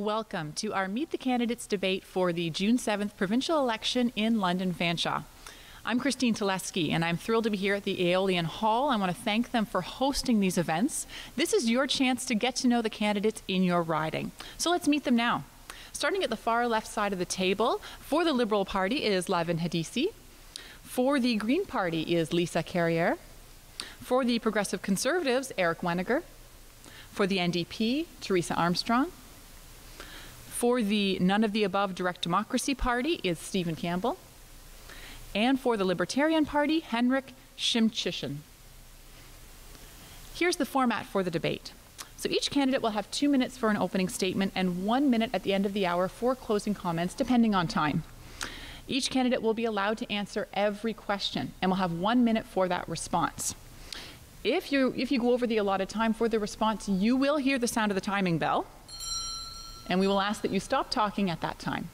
welcome to our Meet the Candidates debate for the June 7th provincial election in London Fanshawe. I'm Christine Telesky, and I'm thrilled to be here at the Aeolian Hall. I want to thank them for hosting these events. This is your chance to get to know the candidates in your riding. So let's meet them now. Starting at the far left side of the table, for the Liberal Party is Lavin Hadisi. For the Green Party is Lisa Carrier. For the Progressive Conservatives, Eric Weniger. For the NDP, Teresa Armstrong. For the None of the Above Direct Democracy Party is Stephen Campbell. And for the Libertarian Party, Henrik Shimchishin. Here's the format for the debate. So each candidate will have 2 minutes for an opening statement and 1 minute at the end of the hour for closing comments, depending on time. Each candidate will be allowed to answer every question and will have 1 minute for that response. If you go over the allotted time for the response, you will hear the sound of the timing bell, and we will ask that you stop talking at that time.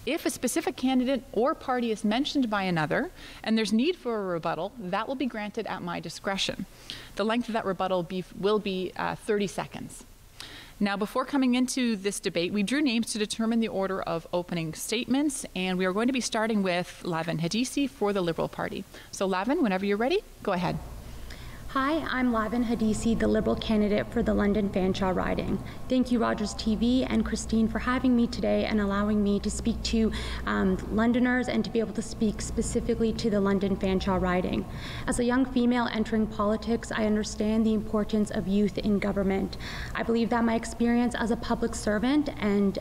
If a specific candidate or party is mentioned by another and there's need for a rebuttal, that will be granted at my discretion. The length of that rebuttal will be 30 seconds. Now, before coming into this debate, we drew names to determine the order of opening statements, and we are going to be starting with Lavin Hadisi for the Liberal Party. So Lavin, whenever you're ready, go ahead. Hi, I'm Lavin Hadisi, the Liberal candidate for the London Fanshawe riding. Thank you, Rogers TV and Christine, for having me today and allowing me to speak to Londoners and to be able to speak specifically to the London Fanshawe riding. As a young female entering politics, I understand the importance of youth in government. I believe that my experience as a public servant and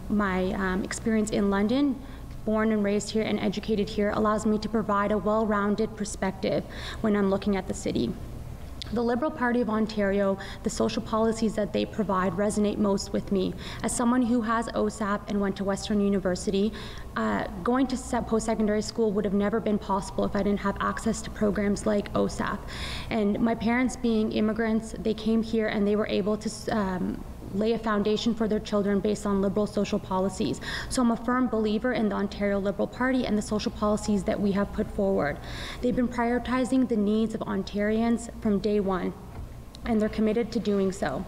my experience in London, born and raised here and educated here, allows me to provide a well-rounded perspective when I'm looking at the city. The Liberal Party of Ontario, the social policies that they provide resonate most with me. As someone who has OSAP and went to Western University, going to post-secondary school would have never been possible if I didn't have access to programs like OSAP. And my parents being immigrants, they came here and they were able to lay a foundation for their children based on Liberal social policies. So I'm a firm believer in the Ontario Liberal Party and the social policies that we have put forward. They've been prioritizing the needs of Ontarians from day one, and they're committed to doing so.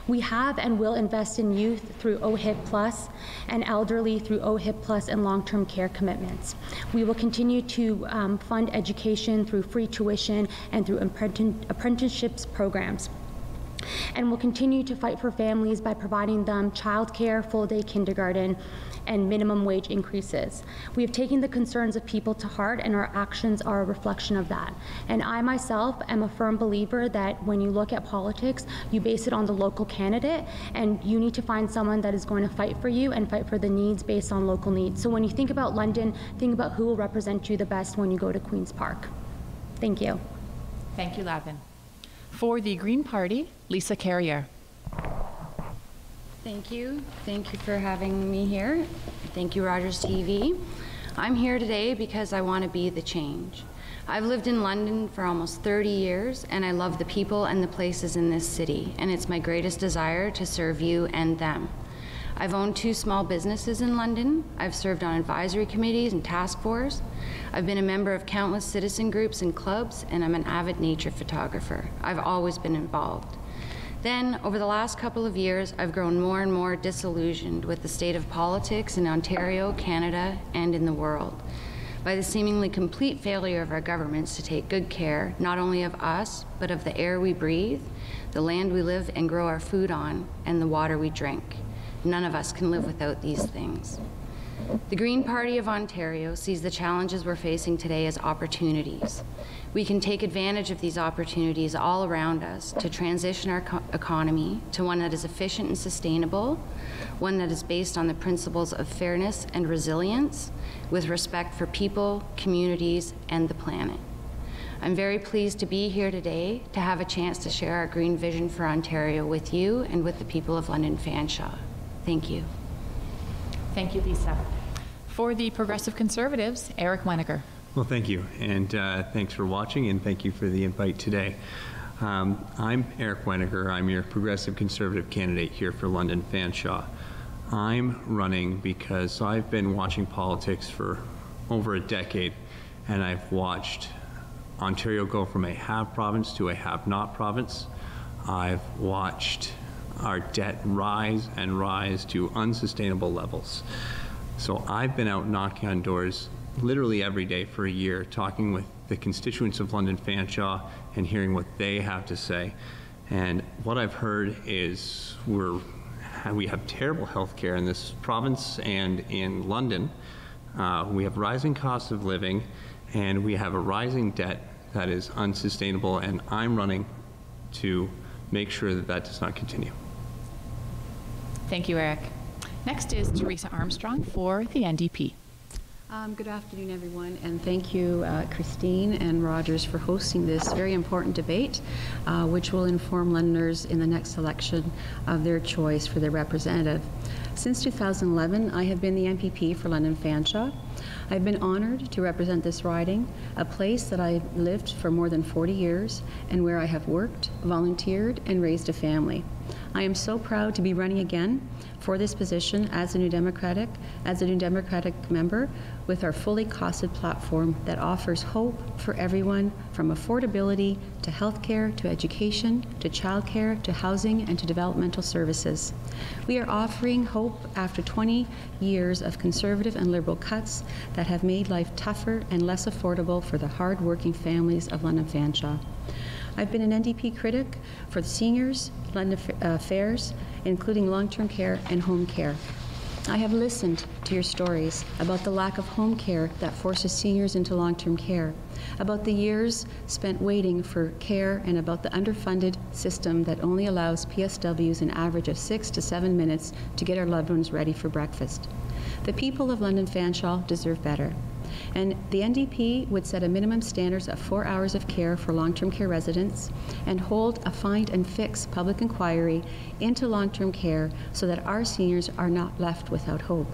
We have and will invest in youth through OHIP Plus and elderly through OHIP Plus and long-term care commitments. We will continue to fund education through free tuition and through apprenticeships programs. And we'll continue to fight for families by providing them childcare, full-day kindergarten, and minimum wage increases. We have taken the concerns of people to heart, and our actions are a reflection of that. And I myself am a firm believer that when you look at politics, you base it on the local candidate, and you need to find someone that is going to fight for you and fight for the needs based on local needs. So when you think about London, think about who will represent you the best when you go to Queen's Park. Thank you. Thank you, Lavin. For the Green Party, Lisa Carrier. Thank you. Thank you for having me here. Thank you, Rogers TV. I'm here today because I want to be the change. I've lived in London for almost 30 years, and I love the people and the places in this city, and it's my greatest desire to serve you and them. I've owned 2 small businesses in London. I've served on advisory committees and task force. I've been a member of countless citizen groups and clubs, and I'm an avid nature photographer. I've always been involved. Then, over the last couple of years, I've grown more and more disillusioned with the state of politics in Ontario, Canada, and in the world, by the seemingly complete failure of our governments to take good care, not only of us, but of the air we breathe, the land we live and grow our food on, and the water we drink. None of us can live without these things. The Green Party of Ontario sees the challenges we're facing today as opportunities. We can take advantage of these opportunities all around us to transition our economy to one that is efficient and sustainable, one that is based on the principles of fairness and resilience, with respect for people, communities, and the planet. I'm very pleased to be here today to have a chance to share our green vision for Ontario with you and with the people of London Fanshawe. Thank you. Thank you, Lisa. For the Progressive Conservatives, Eric Weniger. Well, thank you, and thanks for watching, and thank you for the invite today. I'm Eric Weniger. I'm your Progressive Conservative candidate here for London Fanshawe. I'm running because I've been watching politics for over a decade, and I've watched Ontario go from a have province to a have not province. I've watched our debt rise and rise to unsustainable levels. So I've been out knocking on doors literally every day for a year, talking with the constituents of London Fanshawe and hearing what they have to say. And what I've heard is we have terrible health care in this province and in London. We have rising costs of living, and we have a rising debt that is unsustainable, and I'm running to make sure that that does not continue. Thank you, Eric. Next is Teresa Armstrong for the NDP. Good afternoon, everyone, and thank you, Christine and Rogers, for hosting this very important debate, which will inform Londoners in the next election of their choice for their representative. Since 2011, I have been the MPP for London Fanshawe. I've been honored to represent this riding, a place that I've lived for more than 40 years and where I have worked, volunteered, and raised a family. I am so proud to be running again for this position as a New Democratic member with our fully costed platform that offers hope for everyone, from affordability to healthcare to education to childcare to housing and to developmental services. We are offering hope after 20 years of conservative and liberal cuts that have made life tougher and less affordable for the hard-working families of London Fanshawe. I've been an NDP critic for the seniors, London affairs, including long-term care and home care. I have listened to your stories about the lack of home care that forces seniors into long-term care, about the years spent waiting for care, and about the underfunded system that only allows PSWs an average of 6 to 7 minutes to get our loved ones ready for breakfast. The people of London Fanshawe deserve better. And the NDP would set a minimum standards of 4 hours of care for long-term care residents and hold a find and fix public inquiry into long-term care so that our seniors are not left without hope.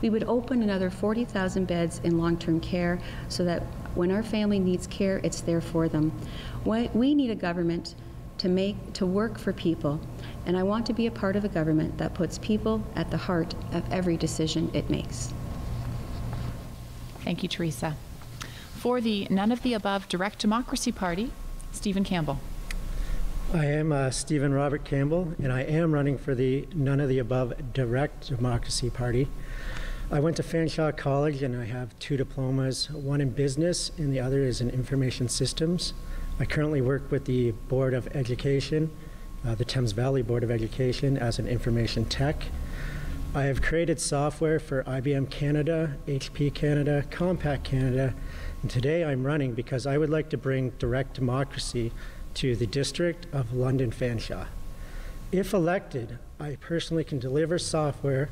We would open another 40,000 beds in long-term care so that when our family needs care, it's there for them. We need a government to work for people, and I want to be a part of a government that puts people at the heart of every decision it makes. Thank you, Teresa. For the None of the Above Direct Democracy Party, Stephen Campbell. I am Stephen Robert Campbell, and I am running for the None of the Above Direct Democracy Party. I went to Fanshawe College, and I have 2 diplomas, one in business and the other is in information systems. I currently work with the Board of Education, the Thames Valley Board of Education, as an information tech. I have created software for IBM Canada, HP Canada, Compaq Canada, and today I'm running because I would like to bring direct democracy to the district of London Fanshawe. If elected, I personally can deliver software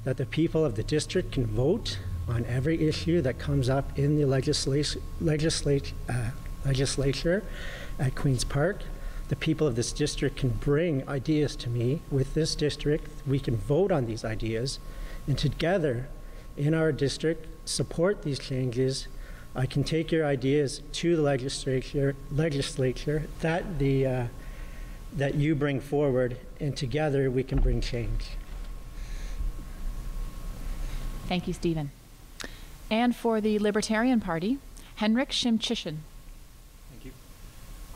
that the people of the district can vote on every issue that comes up in the legislature at Queen's Park. The people of this district can bring ideas to me. With this district, we can vote on these ideas, and together in our district support these changes. I can take your ideas to the legislature that you bring forward, and together we can bring change. Thank you, Stephen. And for the Libertarian Party, Henrik Shimchishin. Thank you.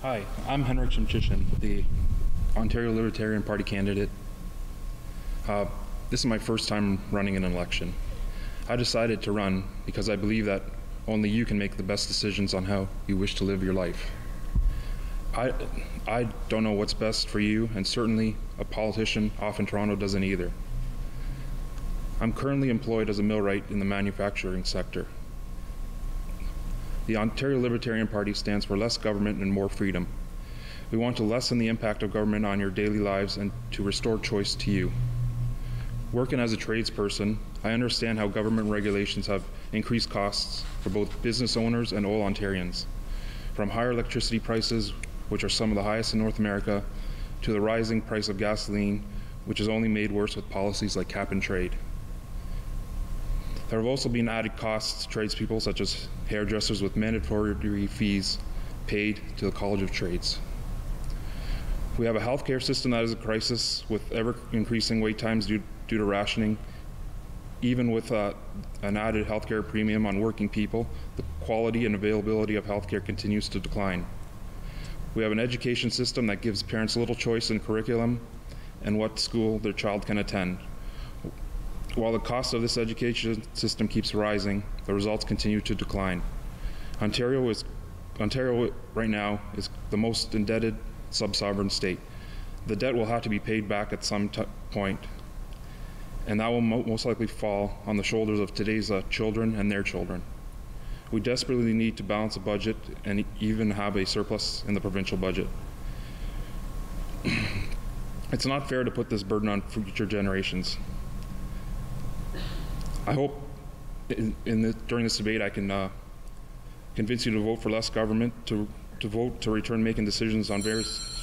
Hi, I'm Henrik Shimchishin, the Ontario Libertarian Party candidate. This is my first time running an election. I decided to run because I believe that only you can make the best decisions on how you wish to live your life. I don't know what's best for you, and certainly a politician off in Toronto doesn't either. I'm currently employed as a millwright in the manufacturing sector. The Ontario Libertarian Party stands for less government and more freedom. We want to lessen the impact of government on your daily lives and to restore choice to you. Working as a tradesperson, I understand how government regulations have increased costs for both business owners and all Ontarians, from higher electricity prices, which are some of the highest in North America, to the rising price of gasoline, which is only made worse with policies like cap and trade. There have also been added costs to tradespeople, such as hairdressers, with mandatory fees paid to the College of Trades. We have a healthcare system that is a crisis, with ever-increasing wait times due to rationing. Even with an added healthcare premium on working people, the quality and availability of healthcare continues to decline. We have an education system that gives parents little choice in curriculum, and what school their child can attend. While the cost of this education system keeps rising, the results continue to decline. Ontario right now is the most indebted sub-sovereign state. The debt will have to be paid back at some point, and that will most likely fall on the shoulders of today's children and their children. We desperately need to balance a budget and even have a surplus in the provincial budget. It's not fair to put this burden on future generations. I hope during this debate I can convince you to vote for less government, to vote to return making decisions on various.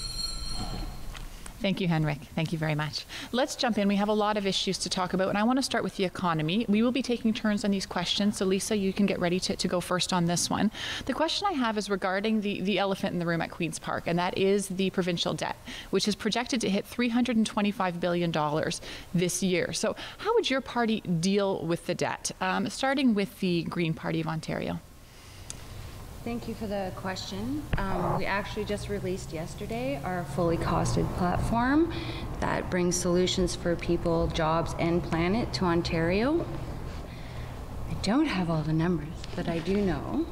Thank you, Henrik. Thank you very much. Let's jump in. We have a lot of issues to talk about, and I want to start with the economy. We will be taking turns on these questions, so Lisa, you can get ready to go first on this one. The question I have is regarding the elephant in the room at Queen's Park, and that is the provincial debt, which is projected to hit $325 billion this year. So how would your party deal with the debt? Starting with the Green Party of Ontario. Thank you for the question. We actually just released yesterday our fully costed platform that brings solutions for people, jobs, and planet to Ontario. I don't have all the numbers, but I do know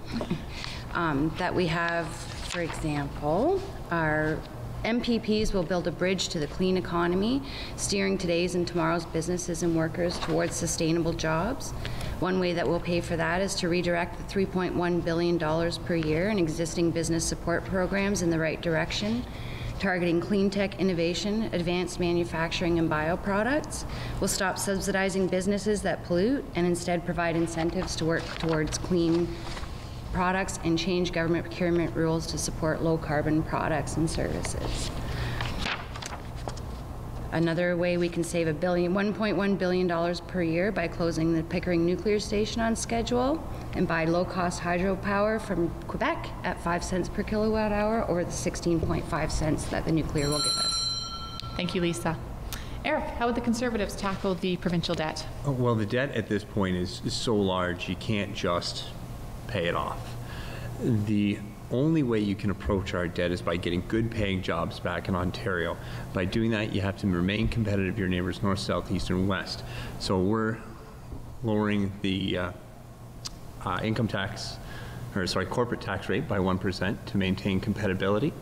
that we have, for example, our MPPs will build a bridge to the clean economy, steering today's and tomorrow's businesses and workers towards sustainable jobs. One way that we'll pay for that is to redirect the $3.1 billion per year in existing business support programs in the right direction, targeting clean tech innovation, advanced manufacturing, and bioproducts. We'll stop subsidizing businesses that pollute and instead provide incentives to work towards clean products and change government procurement rules to support low carbon products and services. Another way we can save $1.1 billion per year by closing the Pickering nuclear station on schedule and buy low-cost hydropower from Quebec at 5 cents per kilowatt hour, or the 16.5 cents that the nuclear will give us. Thank you, Lisa. Eric, how would the Conservatives tackle the provincial debt? Well, the debt at this point is so large you can't just pay it off. The only way you can approach our debt is by getting good paying jobs back in Ontario. By doing that, you have to remain competitive to your neighbors north, south, east, and west. So we're lowering the corporate tax rate by 1% to maintain compatibility.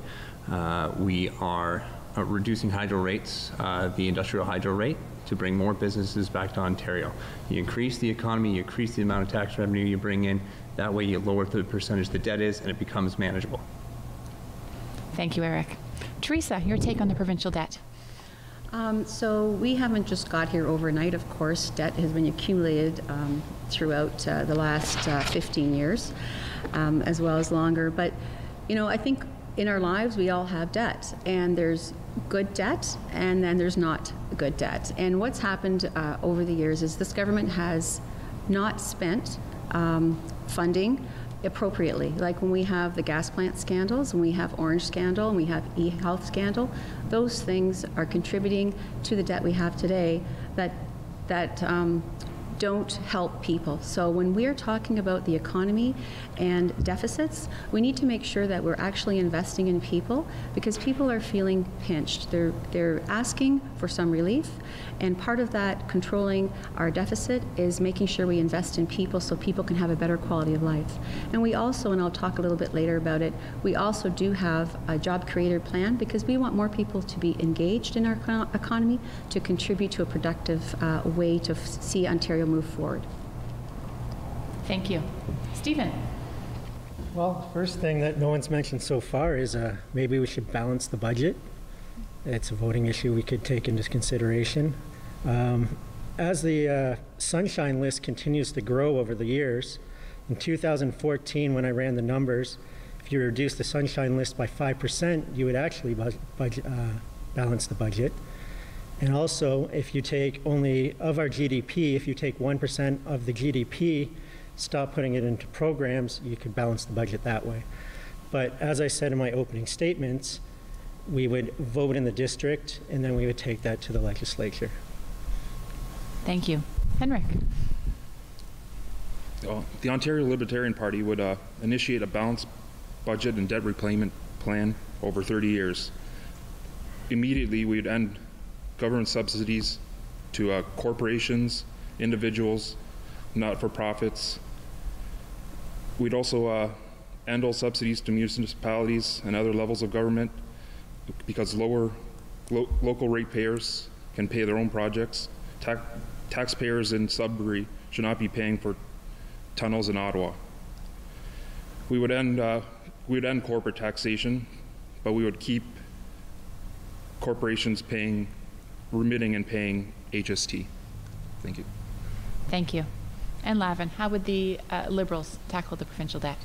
We are reducing hydro rates, the industrial hydro rate, to bring more businesses back to Ontario. You increase the economy, you increase the amount of tax revenue you bring in. That way you lower the percentage the debt is, and it becomes manageable. Thank you, Eric. Teresa, your take on the provincial debt. So we haven't just got here overnight, of course. Debt has been accumulated throughout the last 15 years, as well as longer. But, you know, I think in our lives we all have debt, and there's good debt and then there's not good debt. And what's happened over the years is this government has not spent funding appropriately. Like when we have the gas plant scandals, when we have Orange scandal, and we have e-health scandal, those things are contributing to the debt we have today that don't help people. So when we're talking about the economy and deficits, we need to make sure that we're actually investing in people, because people are feeling pinched. They're asking for some relief, and part of that controlling our deficit is making sure we invest in people so people can have a better quality of life. And we also, and I'll talk a little bit later about it, we also do have a job creator plan, because we want more people to be engaged in our economy to contribute to a productive way to see Ontario move forward. Thank you. Stephen. Well, first thing that no one's mentioned so far is maybe we should balance the budget. It's a voting issue we could take into consideration. As the sunshine list continues to grow over the years, in 2014, when I ran the numbers, if you reduce the sunshine list by 5%, you would actually balance the budget. And also, if you take only of our GDP, if you take 1% of the GDP, stop putting it into programs, you could balance the budget that way. But as I said in my opening statements, we would vote in the district, and then we would take that to the legislature. Thank you. Henrik. The Ontario Libertarian Party would initiate a balanced budget and debt repayment plan over 30 years. Immediately, we'd end government subsidies to corporations, individuals, not-for-profits. We'd also end all subsidies to municipalities and other levels of government because local ratepayers can pay their own projects. Taxpayers in Sudbury should not be paying for tunnels in Ottawa. We would end corporate taxation, but we would keep corporations remitting and paying HST. Thank you. Thank you. And Lavin, how would the Liberals tackle the provincial debt?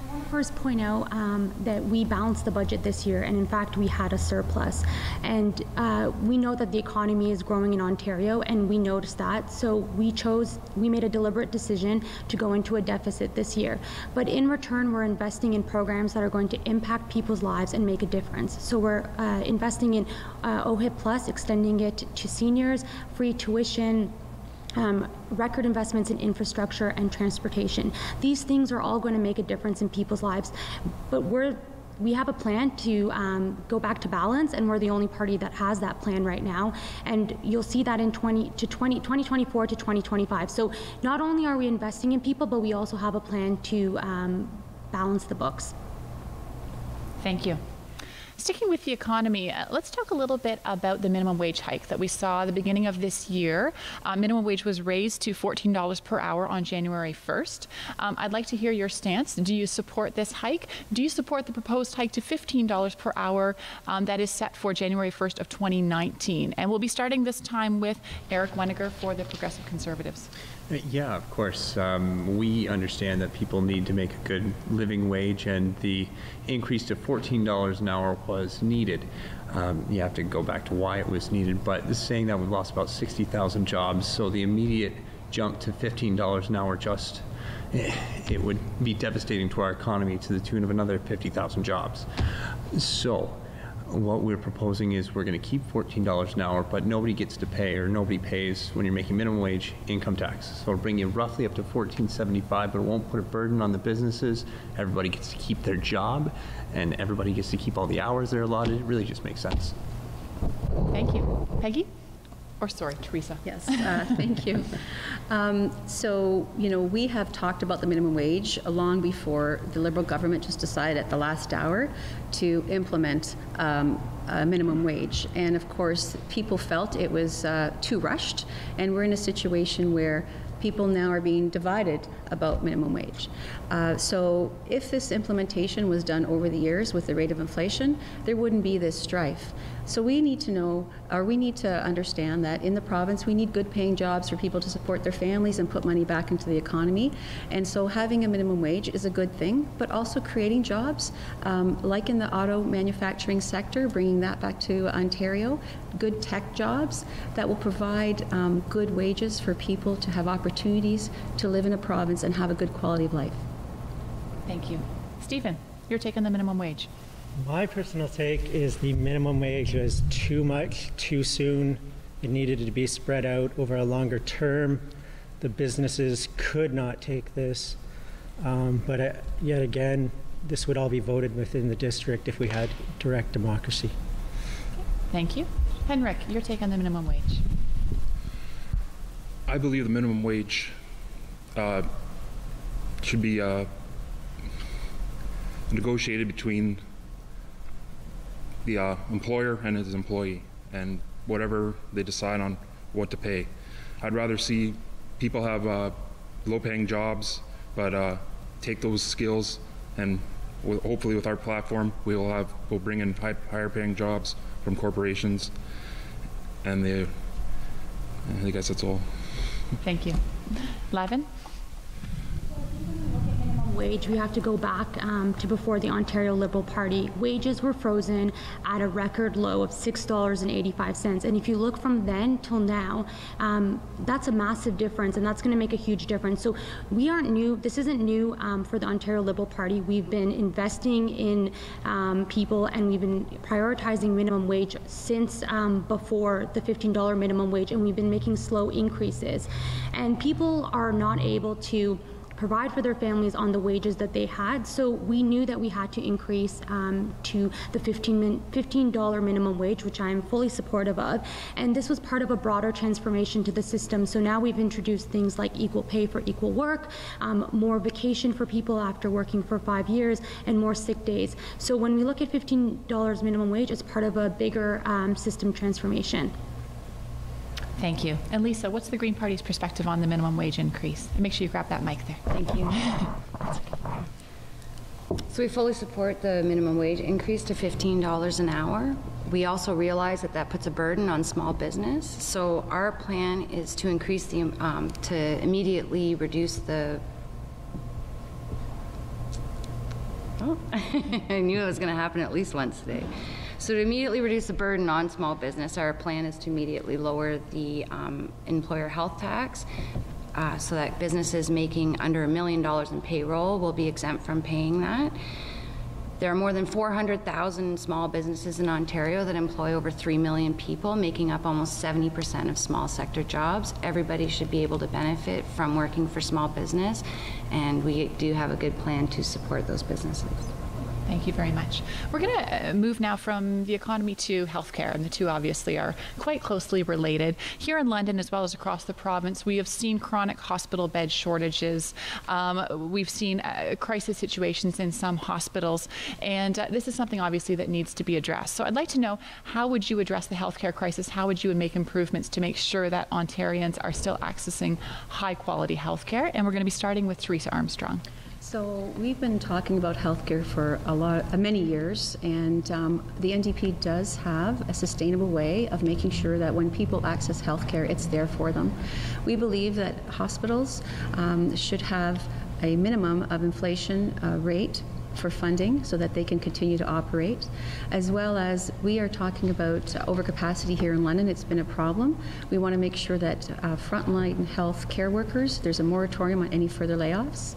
I want to first point out that we balanced the budget this year, and in fact we had a surplus. And we know that the economy is growing in Ontario, and we noticed that, so we made a deliberate decision to go into a deficit this year. But in return, we're investing in programs that are going to impact people's lives and make a difference. So we're investing in OHIP Plus, extending it to seniors, free tuition, record investments in infrastructure and transportation. These things are all going to make a difference in people's lives, but we have a plan to go back to balance, and we're the only party that has that plan right now, and you'll see that in 2024 to 2025. So not only are we investing in people, but we also have a plan to balance the books. Thank you. Sticking with the economy, let's talk a little bit about the minimum wage hike that we saw at the beginning of this year. Minimum wage was raised to $14 per hour on January 1st. I'd like to hear your stance. Do you support this hike? Do you support the proposed hike to $15 per hour that is set for January 1st of 2019? And we'll be starting this time with Eric Weniger for the Progressive Conservatives. Yeah, of course. We understand that people need to make a good living wage, and the increase to $14 an hour was needed. You have to go back to why it was needed, but this is saying that we've lost about 60,000 jobs, so the immediate jump to $15 an hour it would be devastating to our economy to the tune of another 50,000 jobs. So what we're proposing is we're going to keep $14 an hour, but nobody gets to pay, or nobody pays when you're making minimum wage, income tax. So it'll bring you roughly up to $14.75, but it won't put a burden on the businesses. Everybody gets to keep their job, and everybody gets to keep all the hours they're allotted. It really just makes sense. Thank you. Peggy? Or sorry, Teresa. Yes, thank you. So, we have talked about the minimum wage long before the Liberal government just decided at the last hour to implement a minimum wage. And of course, people felt it was too rushed, and we're in a situation where people now are being divided about minimum wage. So if this implementation was done over the years with the rate of inflation, there wouldn't be this strife. So we need to know, or we need to understand that in the province we need good paying jobs for people to support their families and put money back into the economy. And so having a minimum wage is a good thing, but also creating jobs, like in the auto manufacturing sector, bringing that back to Ontario, good tech jobs that will provide good wages for people to have opportunities to live in a province and have a good quality of life. Thank you. Stephen, your take on the minimum wage. My personal take is the minimum wage was too much, too soon. It needed to be spread out over a longer term. The businesses could not take this. But yet again, this would all be voted within the district if we had direct democracy. Thank you. Henrik, your take on the minimum wage. I believe the minimum wage should be negotiated between the employer and his employee, and whatever they decide on what to pay. I'd rather see people have low-paying jobs, but take those skills, and hopefully with our platform, we'll bring in higher-paying jobs from corporations, and I guess that's all. Thank you. Lavin? Wage, we have to go back to before the Ontario Liberal Party. Wages were frozen at a record low of $6.85, and if you look from then till now, that's a massive difference, and that's going to make a huge difference. So we aren't new. This isn't new for the Ontario Liberal Party. We've been investing in people, and we've been prioritizing minimum wage since before the $15 minimum wage, and we've been making slow increases. And people are not able to provide for their families on the wages that they had. So we knew that we had to increase to the $15 minimum wage, which I'm fully supportive of. And this was part of a broader transformation to the system. So now we've introduced things like equal pay for equal work, more vacation for people after working for 5 years, and more sick days. So when we look at $15 minimum wage, it's part of a bigger system transformation. Thank you. And Lisa, what's the Green Party's perspective on the minimum wage increase? And make sure you grab that mic there. Thank you. So we fully support the minimum wage increase to $15 an hour. We also realize that that puts a burden on small business. So our plan is to increase the, to immediately reduce the, oh, I knew it was going to happen at least once today. So to immediately reduce the burden on small business, our plan is to immediately lower the employer health tax so that businesses making under $1 million in payroll will be exempt from paying that. There are more than 400,000 small businesses in Ontario that employ over 3 million people, making up almost 70% of small sector jobs. Everybody should be able to benefit from working for small business, and we do have a good plan to support those businesses. Thank you very much. We're going to move now from the economy to healthcare, and the two obviously are quite closely related. Here in London, as well as across the province, we have seen chronic hospital bed shortages. We've seen crisis situations in some hospitals, and this is something obviously that needs to be addressed. So I'd like to know, how would you address the healthcare crisis? How would you make improvements to make sure that Ontarians are still accessing high-quality healthcare? And we're going to be starting with Teresa Armstrong. So we've been talking about healthcare for many years, and the NDP does have a sustainable way of making sure that when people access healthcare, it's there for them. We believe that hospitals should have a minimum of inflation rate for funding so that they can continue to operate, as well as we are talking about overcapacity here in London. It's been a problem. We want to make sure that frontline health care workers, there's a moratorium on any further layoffs,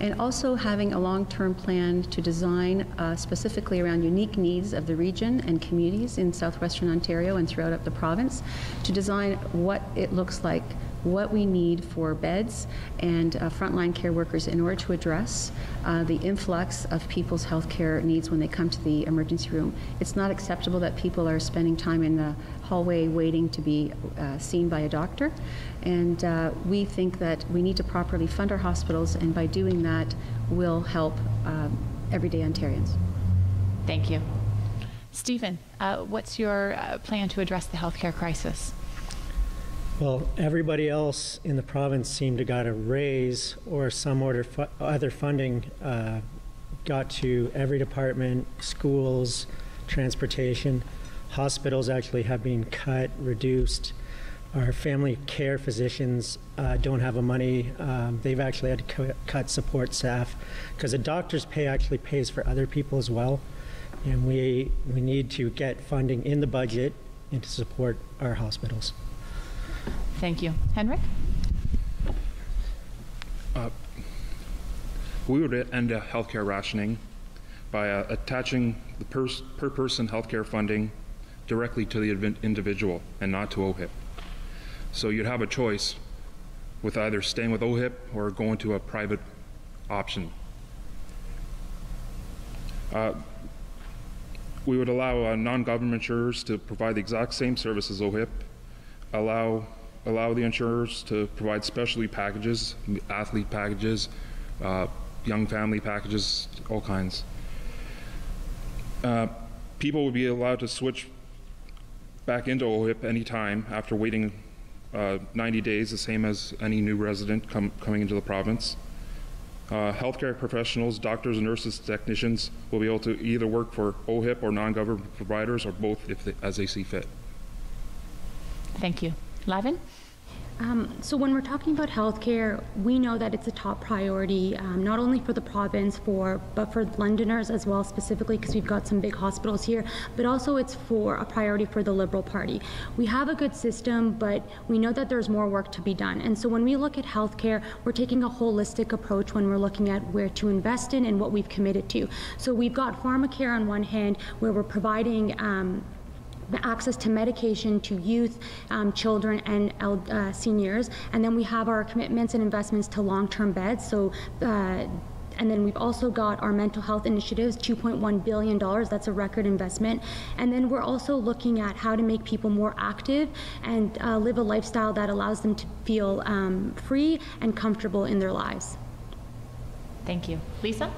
and also having a long-term plan to design specifically around unique needs of the region and communities in southwestern Ontario and throughout up the province, to design what it looks like, what we need for beds and frontline care workers in order to address the influx of people's health care needs when they come to the emergency room. It's not acceptable that people are spending time in the hallway waiting to be seen by a doctor, and we think that we need to properly fund our hospitals, and by doing that will help everyday Ontarians. Thank you. Stephen, what's your plan to address the healthcare crisis? Well, everybody else in the province seemed to got a raise or some other funding got to every department, schools, transportation. Hospitals actually have been cut, reduced. Our family care physicians don't have the money. They've actually had to cut support staff because the doctor's pay actually pays for other people as well. And we need to get funding in the budget and to support our hospitals. Thank you. Henrik? We would end healthcare rationing by attaching the per person healthcare funding directly to the individual and not to OHIP. So you'd have a choice with either staying with OHIP or going to a private option. We would allow non-government insurers to provide the exact same service as OHIP, allow the insurers to provide specialty packages, athlete packages, young family packages, all kinds. People would be allowed to switch back into OHIP anytime after waiting 90 days, the same as any new resident coming into the province. Healthcare professionals, doctors, nurses, technicians will be able to either work for OHIP or non-government providers, or both as they see fit. Thank you. Lavin? So when we're talking about healthcare, we know that it's a top priority, not only for the province, but for Londoners as well, specifically because we've got some big hospitals here, but also it's for a priority for the Liberal Party. We have a good system, but we know that there's more work to be done. And so when we look at healthcare, we're taking a holistic approach when we're looking at where to invest in and what we've committed to. So we've got pharmacare on one hand, where we're providing access to medication to youth, children, and seniors. And then we have our commitments and investments to long-term beds. So. And then we've also got our mental health initiatives, $2.1 billion. That's a record investment. And then we're also looking at how to make people more active and live a lifestyle that allows them to feel free and comfortable in their lives. Thank you. Lisa?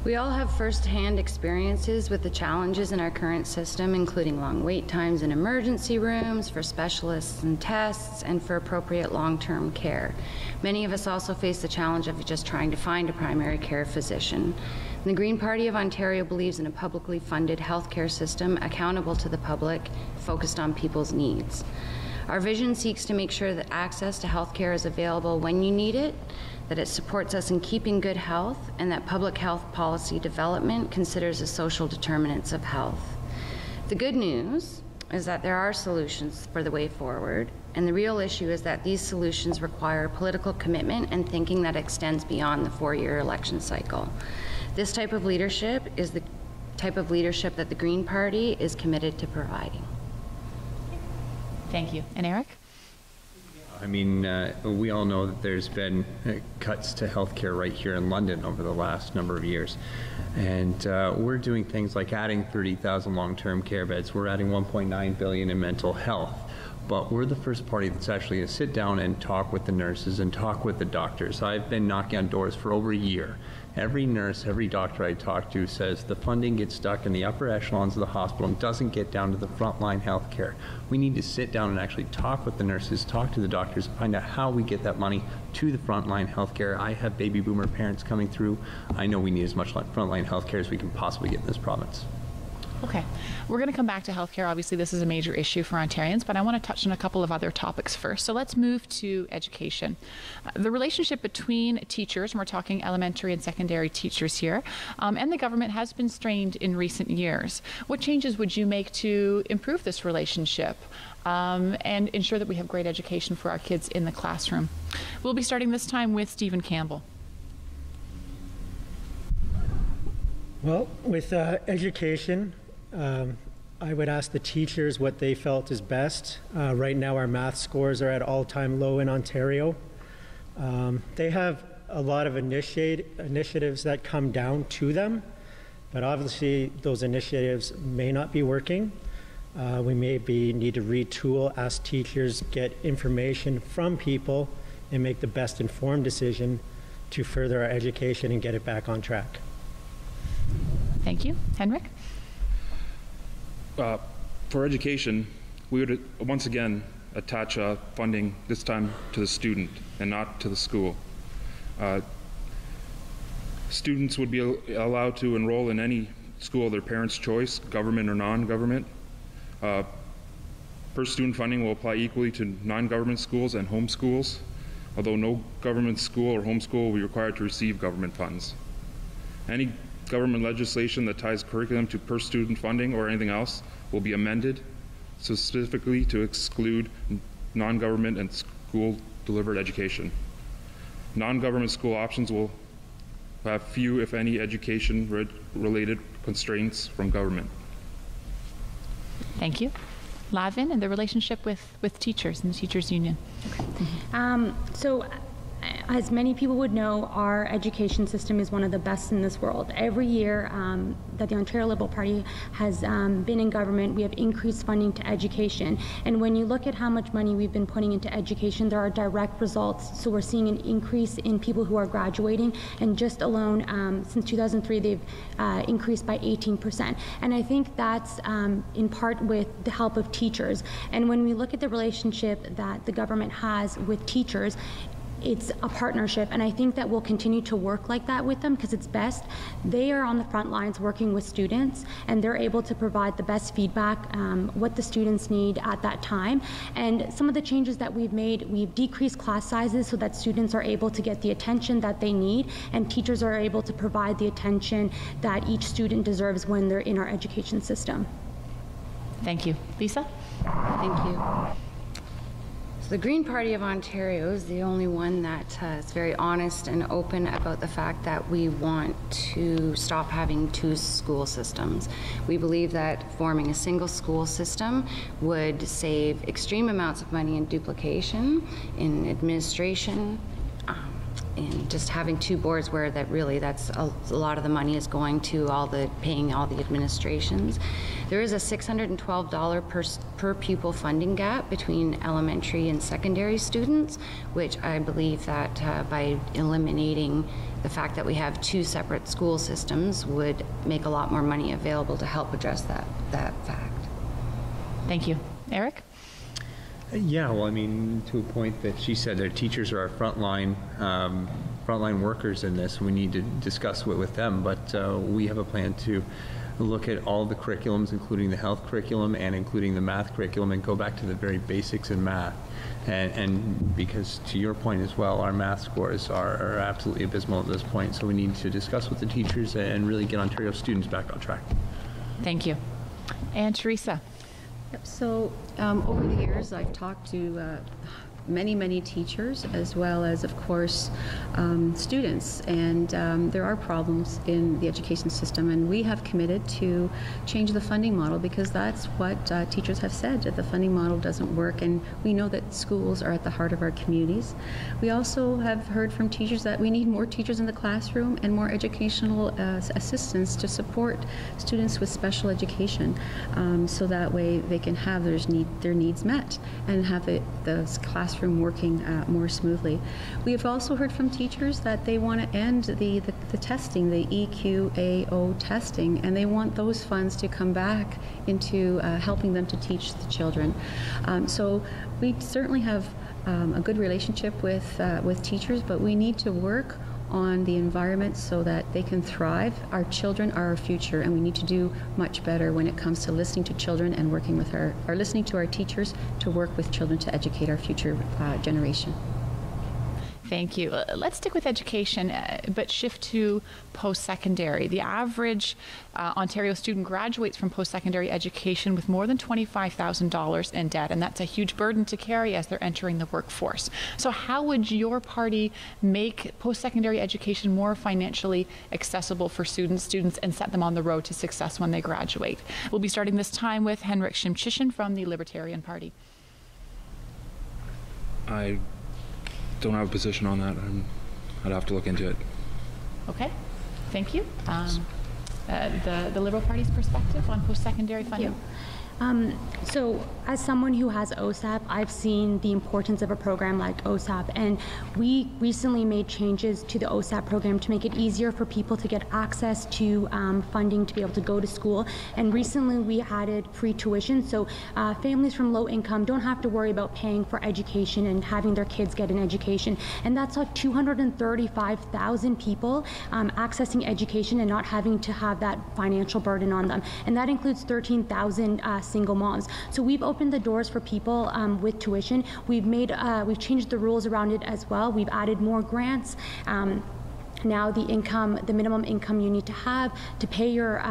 We all have first-hand experiences with the challenges in our current system, including long wait times in emergency rooms, for specialists and tests, and for appropriate long-term care. Many of us also face the challenge of just trying to find a primary care physician. The Green Party of Ontario believes in a publicly funded healthcare system accountable to the public, focused on people's needs. Our vision seeks to make sure that access to healthcare is available when you need it, that it supports us in keeping good health, and that public health policy development considers the social determinants of health. The good news is that there are solutions for the way forward, and the real issue is that these solutions require political commitment and thinking that extends beyond the 4-year election cycle. This type of leadership is the type of leadership that the Green Party is committed to providing. Thank you. And Eric? I mean, we all know that there's been cuts to healthcare right here in London over the last number of years. And we're doing things like adding 30,000 long-term care beds. We're adding $1.9 billion in mental health. But we're the first party that's actually going to sit down and talk with the nurses and talk with the doctors. I've been knocking on doors for over a year. Every nurse, every doctor I talk to says the funding gets stuck in the upper echelons of the hospital and doesn't get down to the frontline health care. We need to sit down and actually talk with the nurses, talk to the doctors, and find out how we get that money to the frontline health care. I have baby boomer parents coming through. I know we need as much frontline health care as we can possibly get in this province. Okay, we're going to come back to healthcare. Obviously, this is a major issue for Ontarians, but I want to touch on a couple of other topics first. So let's move to education. The relationship between teachers, and we're talking elementary and secondary teachers here, and the government has been strained in recent years. What changes would you make to improve this relationship and ensure that we have great education for our kids in the classroom? We'll be starting this time with Stephen Campbell. Well, with education, I would ask the teachers what they felt is best. Right now our math scores are at all-time low in Ontario. They have a lot of initiatives that come down to them, but obviously those initiatives may not be working. We maybe need to retool, ask teachers, get information from people, and make the best informed decision to further our education and get it back on track. Thank you. Henrik? For education, we would once again attach funding, this time to the student and not to the school. Students would be allowed to enroll in any school of their parents' choice, government or non-government. First student funding will apply equally to non-government schools and home schools, although no government school or home school will be required to receive government funds. Any government legislation that ties curriculum to per student funding or anything else will be amended specifically to exclude non-government and school delivered education. Non-government school options will have few, if any, education related constraints from government. Thank you. Lavin, and the relationship with teachers and the teachers union. So as many people would know, our education system is one of the best in this world. Every year that the Ontario Liberal Party has been in government, we have increased funding to education. And when you look at how much money we've been putting into education, there are direct results. So we're seeing an increase in people who are graduating, and just alone since 2003, they've increased by 18%. And I think that's in part with the help of teachers. And when we look at the relationship that the government has with teachers, it's a partnership, and I think that we'll continue to work like that with them because it's best. They are on the front lines working with students, and they're able to provide the best feedback, what the students need at that time. And some of the changes that we've made, we've decreased class sizes so that students are able to get the attention that they need, and teachers are able to provide the attention that each student deserves when they're in our education system. Thank you. Lisa? Thank you. The Green Party of Ontario is the only one that is very honest and open about the fact that we want to stop having two school systems. We believe that forming a single school system would save extreme amounts of money in duplication, in administration, in just having two boards where that's a lot of the money is going to paying all the administrations. There is a $612 per pupil funding gap between elementary and secondary students, which I believe that by eliminating the fact that we have two separate school systems would make a lot more money available to help address that fact. Thank you. Eric? Yeah, well, I mean, to a point that she said, that teachers are our frontline workers in this. We need to discuss it with them, but we have a plan to look at all the curriculums, including the health curriculum and including the math curriculum, and go back to the very basics in math. And because, to your point as well, our math scores are absolutely abysmal at this point, so we need to discuss with the teachers and really get Ontario students back on track. Thank you. And Teresa? Yep. So over the years, I've talked to many teachers, as well as, of course, students, and there are problems in the education system, and we have committed to change the funding model, because that's what teachers have said, that the funding model doesn't work, and we know that schools are at the heart of our communities. We also have heard from teachers that we need more teachers in the classroom and more educational assistants to support students with special education, so that way they can have their needs met and have the classroom working more smoothly. We have also heard from teachers that they want to end the testing, the EQAO testing, and they want those funds to come back into helping them to teach the children. So we certainly have a good relationship with teachers, but we need to work on the environment so that they can thrive. Our children are our future, and we need to do much better when it comes to listening to children and working with listening to our teachers to work with children to educate our future generation. Thank you. Let's stick with education, but shift to post-secondary. The average Ontario student graduates from post-secondary education with more than $25,000 in debt, and that's a huge burden to carry as they're entering the workforce. So how would your party make post-secondary education more financially accessible for students and set them on the road to success when they graduate? We'll be starting this time with Henrik Shimchishin from the Libertarian Party. I don't have a position on that. I'd have to look into it. Okay, thank you. The Liberal Party's perspective on post-secondary funding. So as someone who has OSAP, I've seen the importance of a program like OSAP, and we recently made changes to the OSAP program to make it easier for people to get access to funding to be able to go to school. And recently we added free tuition, so families from low income don't have to worry about paying for education and having their kids get an education. And that's like 235,000 people accessing education and not having to have that financial burden on them. And that includes 13,000 single moms. So we've opened the doors for people with tuition. We've changed the rules around it as well. We've added more grants. Now the minimum income you need to have to pay your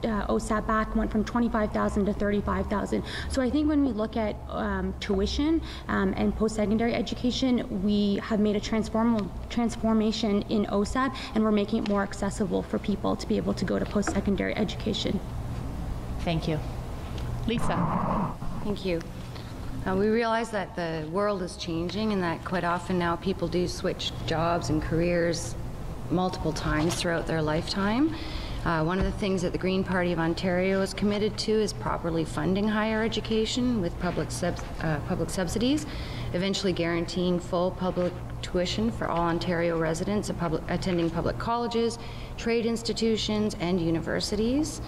OSAP back went from $25,000 to $35,000. So I think when we look at tuition and post-secondary education, we have made a transformation in OSAP, and we're making it more accessible for people to be able to go to post-secondary education. Thank you. Lisa. Thank you. We realize that the world is changing, and that quite often now people do switch jobs and careers multiple times throughout their lifetime. One of the things that the Green Party of Ontario is committed to is properly funding higher education with public subsidies, eventually guaranteeing full public tuition for all Ontario residents attending public colleges, trade institutions, and universities,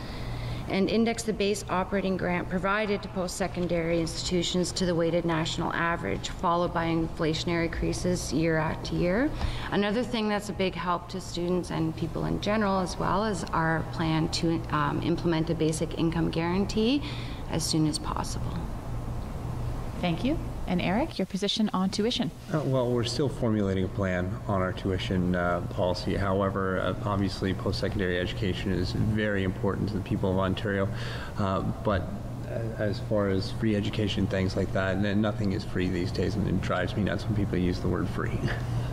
and index the base operating grant provided to post-secondary institutions to the weighted national average, followed by inflationary increases year after year. Another thing that's a big help to students and people in general as well is our plan to implement a basic income guarantee as soon as possible. Thank you. And Eric, your position on tuition? Well, we're still formulating a plan on our tuition policy. However, obviously post-secondary education is very important to the people of Ontario. But as far as free education, things like that, and nothing is free these days, and it drives me nuts when people use the word free.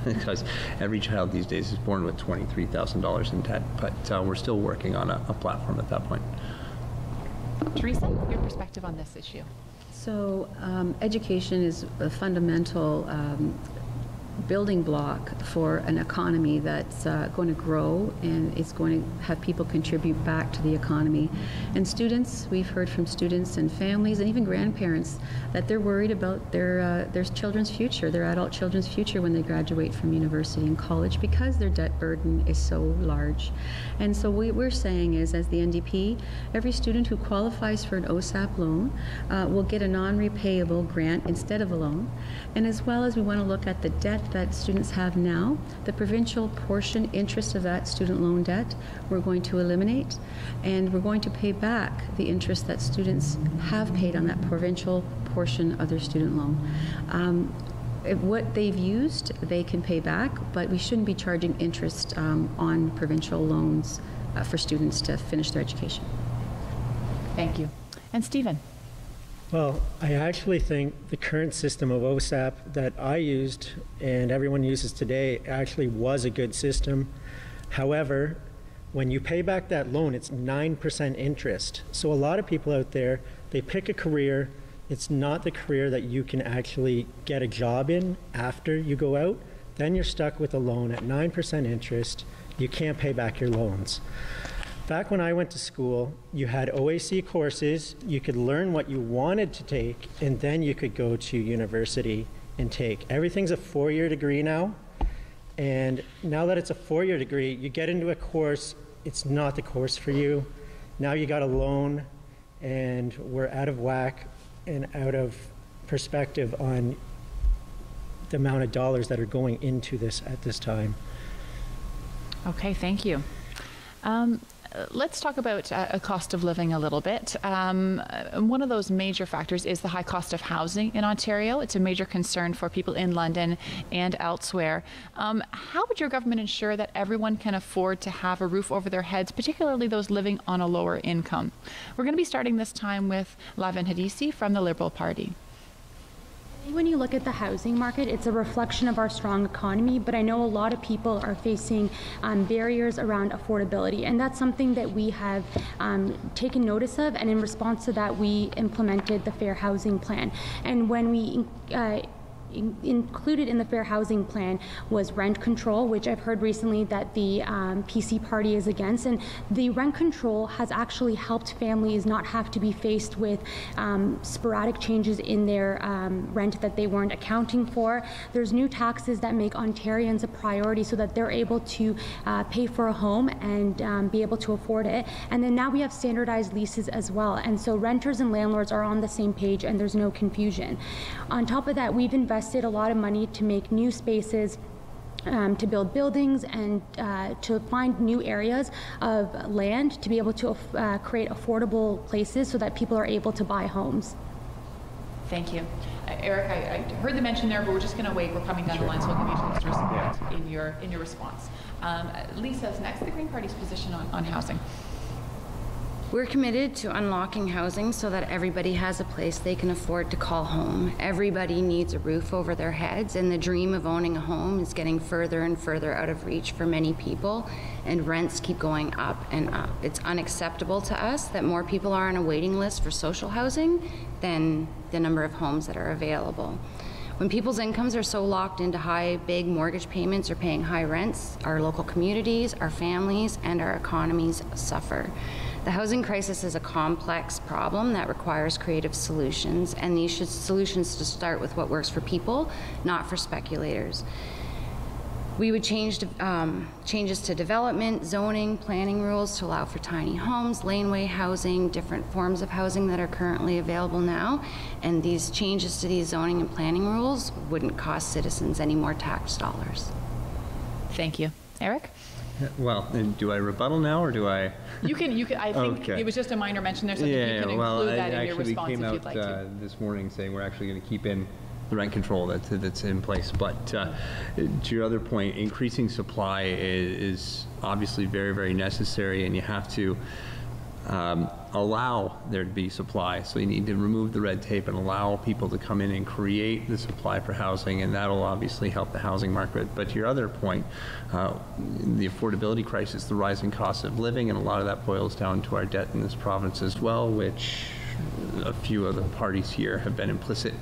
Because every child these days is born with $23,000 in debt, but we're still working on a platform at that point. Teresa, your perspective on this issue? So education is a fundamental building block for an economy that's going to grow, and it's going to have people contribute back to the economy. And students, we've heard from students and families and even grandparents that they're worried about their children's future, their adult children's future when they graduate from university and college, because their debt burden is so large. And so what we're saying is, as the NDP, every student who qualifies for an OSAP loan will get a non-repayable grant instead of a loan. And as well as we want to look at the debt that students have now, the provincial portion interest of that student loan debt, we're going to eliminate, and we're going to pay back the interest that students have paid on that provincial portion of their student loan. What they've used, they can pay back, but we shouldn't be charging interest on provincial loans for students to finish their education. Thank you. And Stephen? Well, I actually think the current system of OSAP that I used and everyone uses today actually was a good system. However, when you pay back that loan, it's 9% interest. So a lot of people out there, they pick a career. It's not the career that you can actually get a job in after you go out. Then you're stuck with a loan at 9% interest. You can't pay back your loans. Back when I went to school, you had OAC courses, you could learn what you wanted to take, and then you could go to university and take. Everything's a 4-year degree now, and now that it's a 4-year degree, you get into a course, it's not the course for you. Now you got a loan, and we're out of whack and out of perspective on the amount of dollars that are going into this at this time. Okay, thank you. Let's talk about a cost of living a little bit. One of those major factors is the high cost of housing in Ontario. It's a major concern for people in London and elsewhere. How would your government ensure that everyone can afford to have a roof over their heads, particularly those living on a lower income? We're going to be starting this time with Lavin Hadisi from the Liberal Party. When you look at the housing market, it's a reflection of our strong economy, but I know a lot of people are facing barriers around affordability, and that's something that we have taken notice of, and in response to that, we implemented the Fair Housing Plan. And when we included in the Fair Housing Plan was rent control, which I've heard recently that the PC party is against. And the rent control has actually helped families not have to be faced with sporadic changes in their rent that they weren't accounting for. There's new taxes that make Ontarians a priority so that they're able to pay for a home and be able to afford it. And then now we have standardized leases as well. And so renters and landlords are on the same page and there's no confusion. On top of that, we've invested a lot of money to make new spaces, to build buildings, and to find new areas of land to be able to create affordable places so that people are able to buy homes. Thank you. Eric, I heard the mention there, but we're just going to wait. We're coming down the line, so we'll give you a chance to respond in your response. Lisa's next. The Green Party's position on housing. We're committed to unlocking housing so that everybody has a place they can afford to call home. Everybody needs a roof over their heads, and the dream of owning a home is getting further and further out of reach for many people, and rents keep going up and up. It's unacceptable to us that more people are on a waiting list for social housing than the number of homes that are available. When people's incomes are so locked into high, big mortgage payments or paying high rents, our local communities, our families, and our economies suffer. The housing crisis is a complex problem that requires creative solutions, and these solutions should start with what works for people, not for speculators. We would changes to development, zoning, planning rules to allow for tiny homes, laneway housing, different forms of housing that are currently available now, and these changes to these zoning and planning rules wouldn't cost citizens any more tax dollars. Thank you. Eric? Well, do I rebuttal now, or do I? You can. I think okay. It was just a minor mention there, so I think you can include that in your response if you'd like to. Well, this morning saying we're actually going to keep in the rent control that's in place. But to your other point, increasing supply is obviously very, very necessary, and you have to allow there to be supply. So you need to remove the red tape and allow people to come in and create the supply for housing, and that'll obviously help the housing market. But to your other point, the affordability crisis, the rising cost of living, and a lot of that boils down to our debt in this province as well, which a few of the parties here have been implicit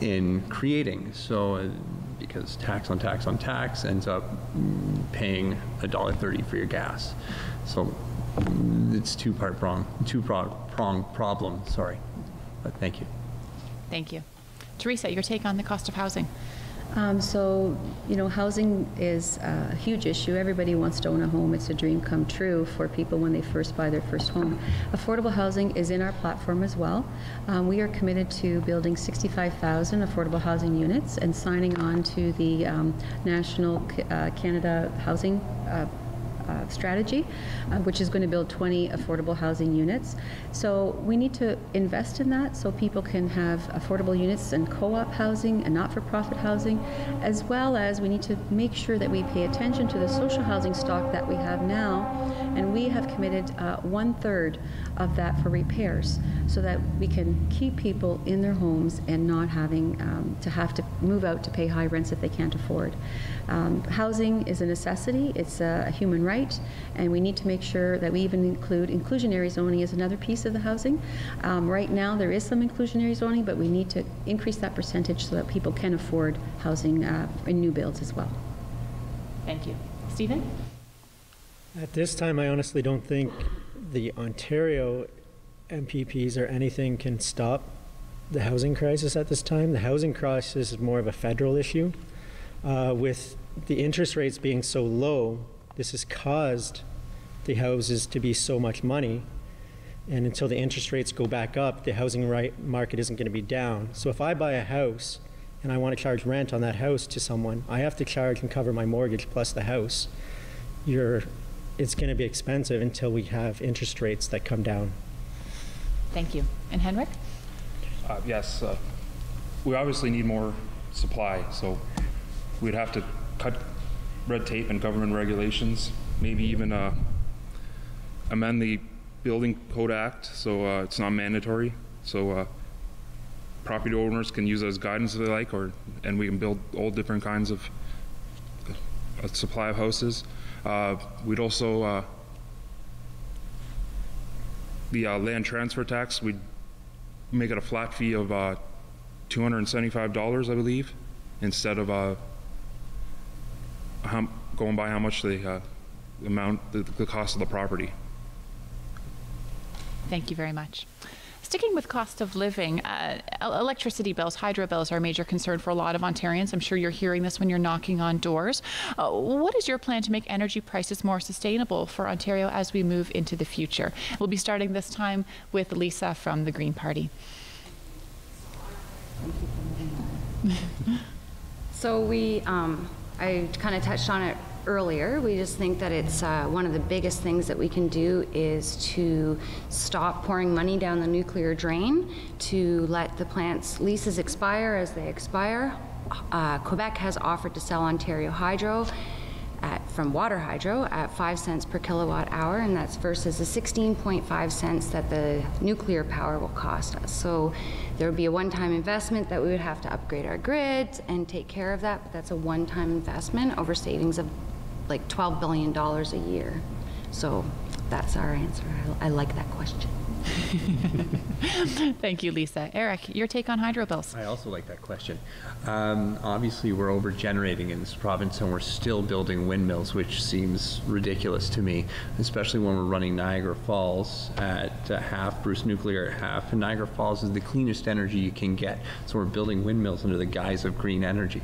in creating. So because tax on tax on tax ends up paying $1.30 for your gas. So it's two-pronged problem, sorry, but thank you. Thank you. Teresa, your take on the cost of housing? So, you know, housing is a huge issue. Everybody wants to own a home. It's a dream come true for people when they first buy their first home. Affordable housing is in our platform as well. We are committed to building 65,000 affordable housing units and signing on to the National Canada Housing strategy, which is going to build 20 affordable housing units. So we need to invest in that so people can have affordable units and co-op housing and not-for-profit housing, as well as we need to make sure that we pay attention to the social housing stock that we have now, and we have committed 1/3 of that for repairs so that we can keep people in their homes and not having to have to move out to pay high rents if they can't afford. Housing is a necessity, it's a human right, and we need to make sure that we even include inclusionary zoning as another piece of the housing. Right now there is some inclusionary zoning, but we need to increase that percentage so that people can afford housing in new builds as well. Thank you. Stephen? At this time, I honestly don't think the Ontario MPPs or anything can stop the housing crisis at this time. The housing crisis is more of a federal issue. With the interest rates being so low, this has caused the houses to be so much money. And until the interest rates go back up, the housing market isn't going to be down. So if I buy a house and I want to charge rent on that house to someone, I have to charge and cover my mortgage plus the house. It's going to be expensive until we have interest rates that come down. Thank you. And Henrik? Yes, we obviously need more supply, so we'd have to cut red tape and government regulations, maybe even amend the Building Code Act so it's not mandatory, so property owners can use it as guidance if they like, and we can build all different kinds of a supply of houses. We'd also the land transfer tax, we'd make it a flat fee of $275, I believe, instead of going by how much the cost of the property. Thank you very much. Sticking with cost of living, electricity bills, hydro bills are a major concern for a lot of Ontarians. I'm sure you're hearing this when you're knocking on doors. What is your plan to make energy prices more sustainable for Ontario as we move into the future? We'll be starting this time with Lisa from the Green Party. So I kind of touched on it earlier. We just think that it's one of the biggest things that we can do is to stop pouring money down the nuclear drain, to let the plant's leases expire as they expire. Quebec has offered to sell Ontario Hydro from water hydro at 5 cents per kilowatt hour, and that's versus the 16.5 cents that the nuclear power will cost us. So there would be a one-time investment that we would have to upgrade our grids and take care of that, but that's a one-time investment over savings of like $12 billion a year. So that's our answer. I like that question. Thank you, Lisa. Eric, your take on hydro bills? I also like that question. Obviously, we're over-generating in this province, and we're still building windmills, which seems ridiculous to me, especially when we're running Niagara Falls at half, Bruce Nuclear at half. And Niagara Falls is the cleanest energy you can get, so we're building windmills under the guise of green energy.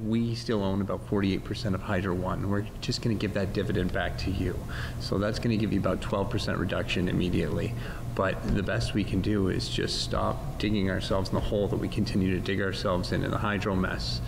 We still own about 48% of Hydro One. We're just going to give that dividend back to you. So that's going to give you about 12% reduction immediately. But the best we can do is just stop digging ourselves in the hole that we continue to dig ourselves in the hydro mess.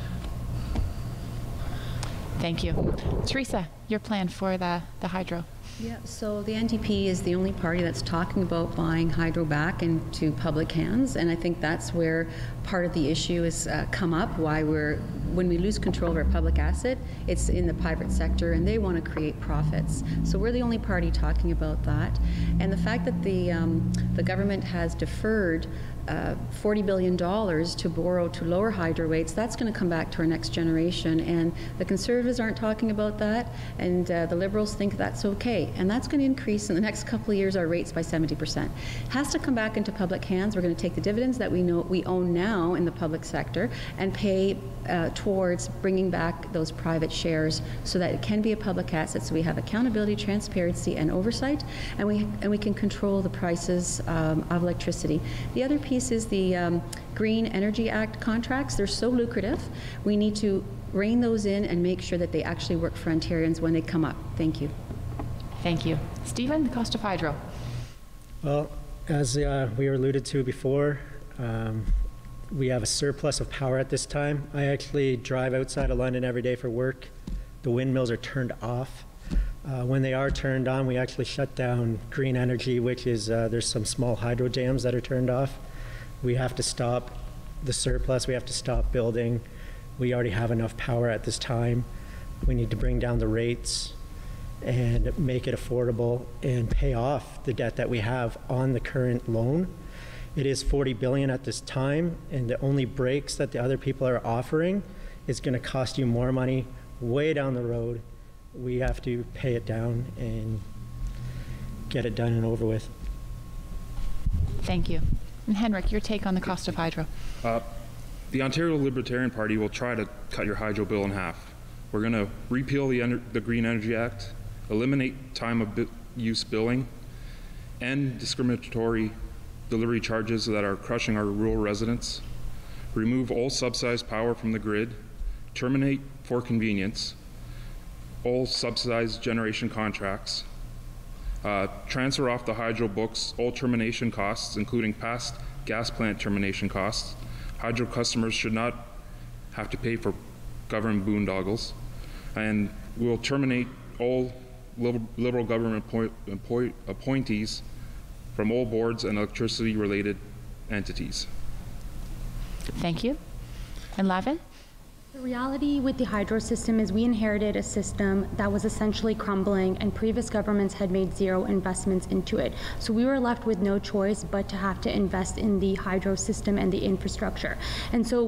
Thank you. Teresa, your plan for the hydro? Yeah, so the NDP is the only party that's talking about buying hydro back into public hands, and I think that's where part of the issue has come up, why we're when we lose control of our public asset, it's in the private sector, and they want to create profits. So we're the only party talking about that. And the fact that the government has deferred $40 billion to borrow to lower hydro rates, that's going to come back to our next generation. And the Conservatives aren't talking about that, and the Liberals think that's okay. And that's going to increase in the next couple of years our rates by 70%. Has to come back into public hands. We're going to take the dividends that we know we own now in the public sector and pay towards bringing back those private shares so that it can be a public asset, so we have accountability, transparency, and oversight, and we can control the prices of electricity. The other piece is the Green Energy Act contracts. They're so lucrative. We need to rein those in and make sure that they actually work for Ontarians when they come up. Thank you. Thank you. Stephen, the cost of hydro. Well, as we were alluded to before, we have a surplus of power at this time. I actually drive outside of London every day for work. The windmills are turned off. When they are turned on, we actually shut down green energy, which is there's some small hydro dams that are turned off. We have to stop the surplus. We have to stop building. We already have enough power at this time. We need to bring down the rates and make it affordable and pay off the debt that we have on the current loan. It is $40 billion at this time, and the only breaks that the other people are offering is going to cost you more money way down the road. We have to pay it down and get it done and over with. Thank you. And Henrik, your take on the cost of hydro. The Ontario Libertarian Party will try to cut your hydro bill in half. We're going to repeal the Green Energy Act, eliminate time of use billing, end discriminatory delivery charges that are crushing our rural residents, remove all subsidized power from the grid, terminate for convenience all subsidized generation contracts, transfer off the hydro books all termination costs, including past gas plant termination costs. Hydro customers should not have to pay for government boondoggles, and we'll terminate all Liberal government appointees from all boards and electricity-related entities. Thank you. And Lavin? The reality with the hydro system is we inherited a system that was essentially crumbling, and previous governments had made zero investments into it. So we were left with no choice but to have to invest in the hydro system and the infrastructure. And so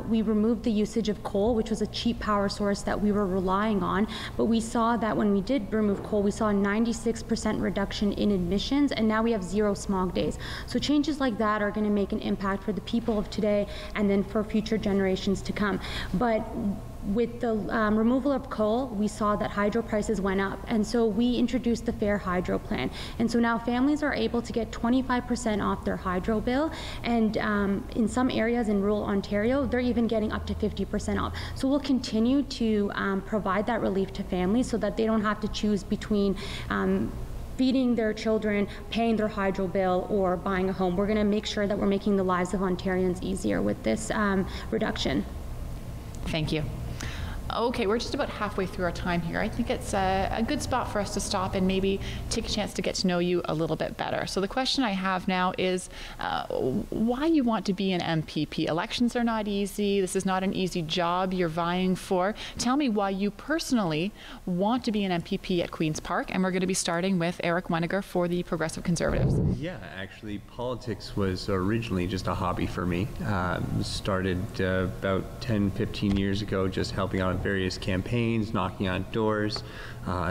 we removed the usage of coal, which was a cheap power source that we were relying on. But we saw that when we did remove coal, we saw a 96% reduction in emissions, and now we have 0 smog days. So changes like that are going to make an impact for the people of today and then for future generations to come. But with the removal of coal, we saw that hydro prices went up, and so we introduced the Fair Hydro Plan. And so now families are able to get 25% off their hydro bill, and in some areas in rural Ontario, they're even getting up to 50% off. So we'll continue to provide that relief to families so that they don't have to choose between feeding their children, paying their hydro bill, or buying a home. We're going to make sure that we're making the lives of Ontarians easier with this reduction. Thank you. Okay, we're just about halfway through our time here. I think it's a good spot for us to stop and maybe take a chance to get to know you a little bit better. So the question I have now is why you want to be an MPP. Elections are not easy. This is not an easy job you're vying for. Tell me why you personally want to be an MPP at Queen's Park, and we're going to be starting with Eric Weniger for the Progressive Conservatives. Yeah, actually, politics was originally just a hobby for me. Started about 10, 15 years ago, just helping out various campaigns, knocking on doors.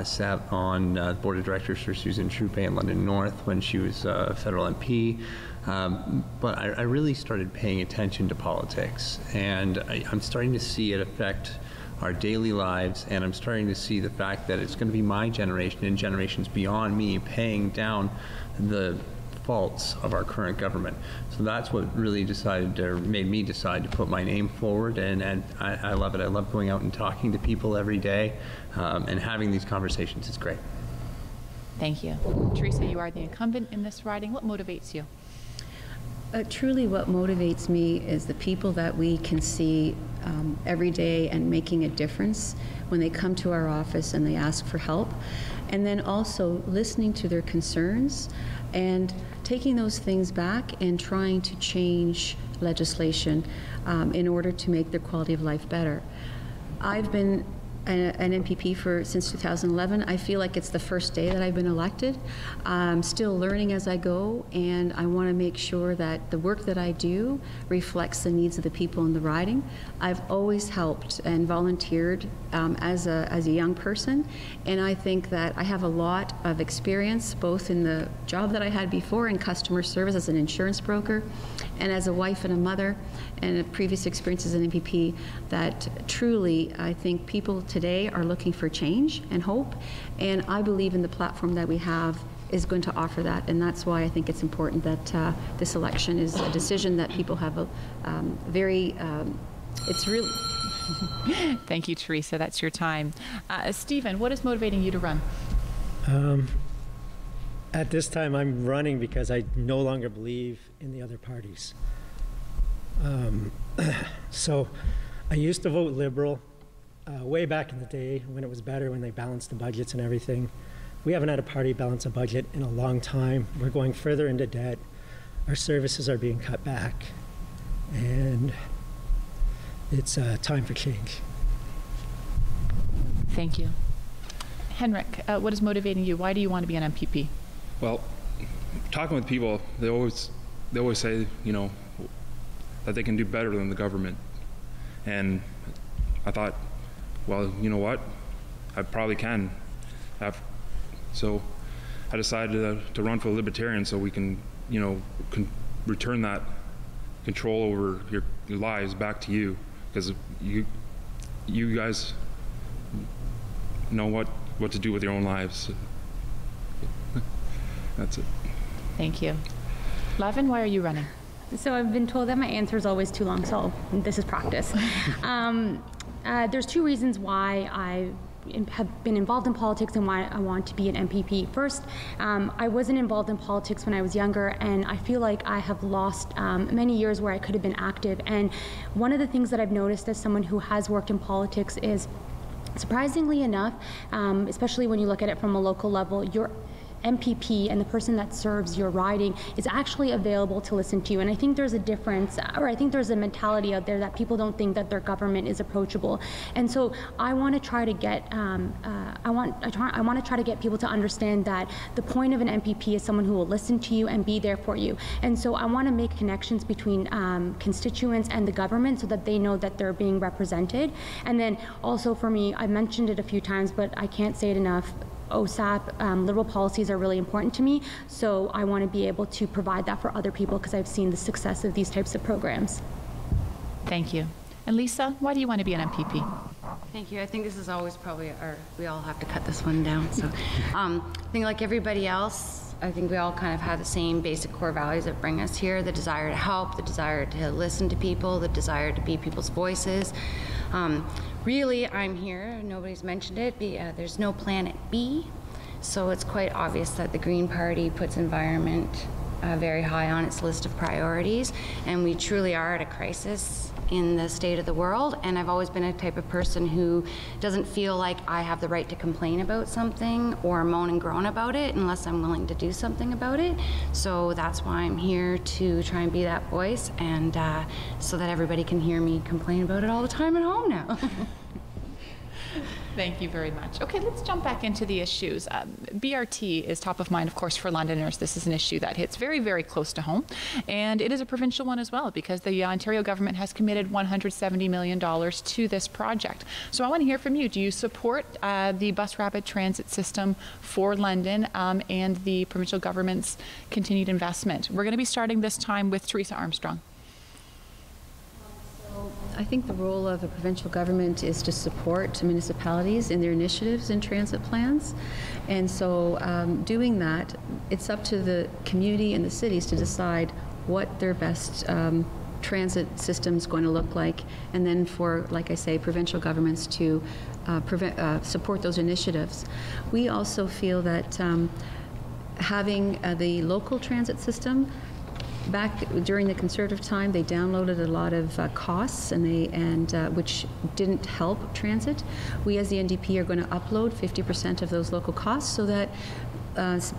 Sat on the board of directors for Susan Troupe in London North when she was a federal MP. But I really started paying attention to politics, and I'm starting to see it affect our daily lives, and I'm starting to see the fact that it's going to be my generation and generations beyond me paying down the faults of our current government. So that's what really made me decide to put my name forward, and I love it. I love going out and talking to people every day and having these conversations. It's great. Thank you. Teresa, you are the incumbent in this riding. What motivates you? Truly what motivates me is the people that we can see every day and making a difference when they come to our office and they ask for help. and then also listening to their concerns and taking those things back and trying to change legislation in order to make their quality of life better. I've been an MPP since 2011. I feel like it's the first day that I've been elected. I'm still learning as I go, and I want to make sure that the work that I do reflects the needs of the people in the riding. I've always helped and volunteered as a young person, and I think that I have a lot of experience both in the job that I had before in customer service as an insurance broker and as a wife and a mother, and a previous experience as an MPP, that truly I think people today are looking for change and hope, and I believe in the platform that we have is going to offer that, and that's why I think it's important that this election is a decision that people have a it's really Thank you, Teresa. That's your time. Stephen, what is motivating you to run? At this time, I'm running because I no longer believe in the other parties. So I used to vote Liberal way back in the day when it was better, when they balanced the budgets and everything. We haven't had a party balance a budget in a long time. We're going further into debt. Our services are being cut back. And it's time for change. Thank you. Henrik, what is motivating you? Why do you want to be an MPP? Well, talking with people, they always say, you know, that they can do better than the government. And I thought, well, you know what? I probably can. So I decided to run for the Libertarian so we can, you know, return that control over your lives back to you, because you guys know what to do with your own lives. That's it. Thank you. Lavin, why are you running? So I've been told that my answer is always too long, so this is practice. There's two reasons why I have been involved in politics and why I want to be an MPP. First, I wasn't involved in politics when I was younger, and I feel like I have lost many years where I could have been active. And one of the things that I've noticed as someone who has worked in politics is, surprisingly enough, especially when you look at it from a local level, your MPP and the person that serves your riding is actually available to listen to you. And I think there's a difference, or I think there's a mentality out there that people don't think that their government is approachable. And so I want to try to get, I want to try to get people to understand that the point of an MPP is someone who will listen to you and be there for you. And so I want to make connections between constituents and the government so that they know that they're being represented. And then also for me, I mentioned it a few times, but I can't say it enough, OSAP, liberal policies are really important to me, so I want to be able to provide that for other people because I've seen the success of these types of programs. Thank you. And Lisa, why do you want to be an MPP? Thank you. I think this is always probably we all have to cut this one down. So I think like everybody else, I think we all kind of have the same basic core values that bring us here: the desire to help, the desire to listen to people, the desire to be people's voices. Really, I'm here, nobody's mentioned it, there's no planet B, so it's quite obvious that the Green Party puts environment very high on its list of priorities, and we truly are at a crisis in the state of the world, and I've always been a type of person who doesn't feel like I have the right to complain about something or moan and groan about it unless I'm willing to do something about it. So that's why I'm here, to try and be that voice, and so that everybody can hear me complain about it all the time at home now. Thank you very much. Okay, let's jump back into the issues. BRT is top of mind, of course, for Londoners. This is an issue that hits very, very close to home. And it is a provincial one as well, because the Ontario government has committed $170 million to this project. So I want to hear from you. Do you support the bus rapid transit system for London and the provincial government's continued investment? We're going to be starting this time with Teresa Armstrong. I think the role of the provincial government is to support municipalities in their initiatives and transit plans. And so doing that, it's up to the community and the cities to decide what their best transit system is going to look like, and then for, like I say, provincial governments to support those initiatives. We also feel that having the local transit system Back during the Conservative time, they downloaded a lot of costs, and which didn't help transit. We, as the NDP, are going to upload 50% of those local costs so that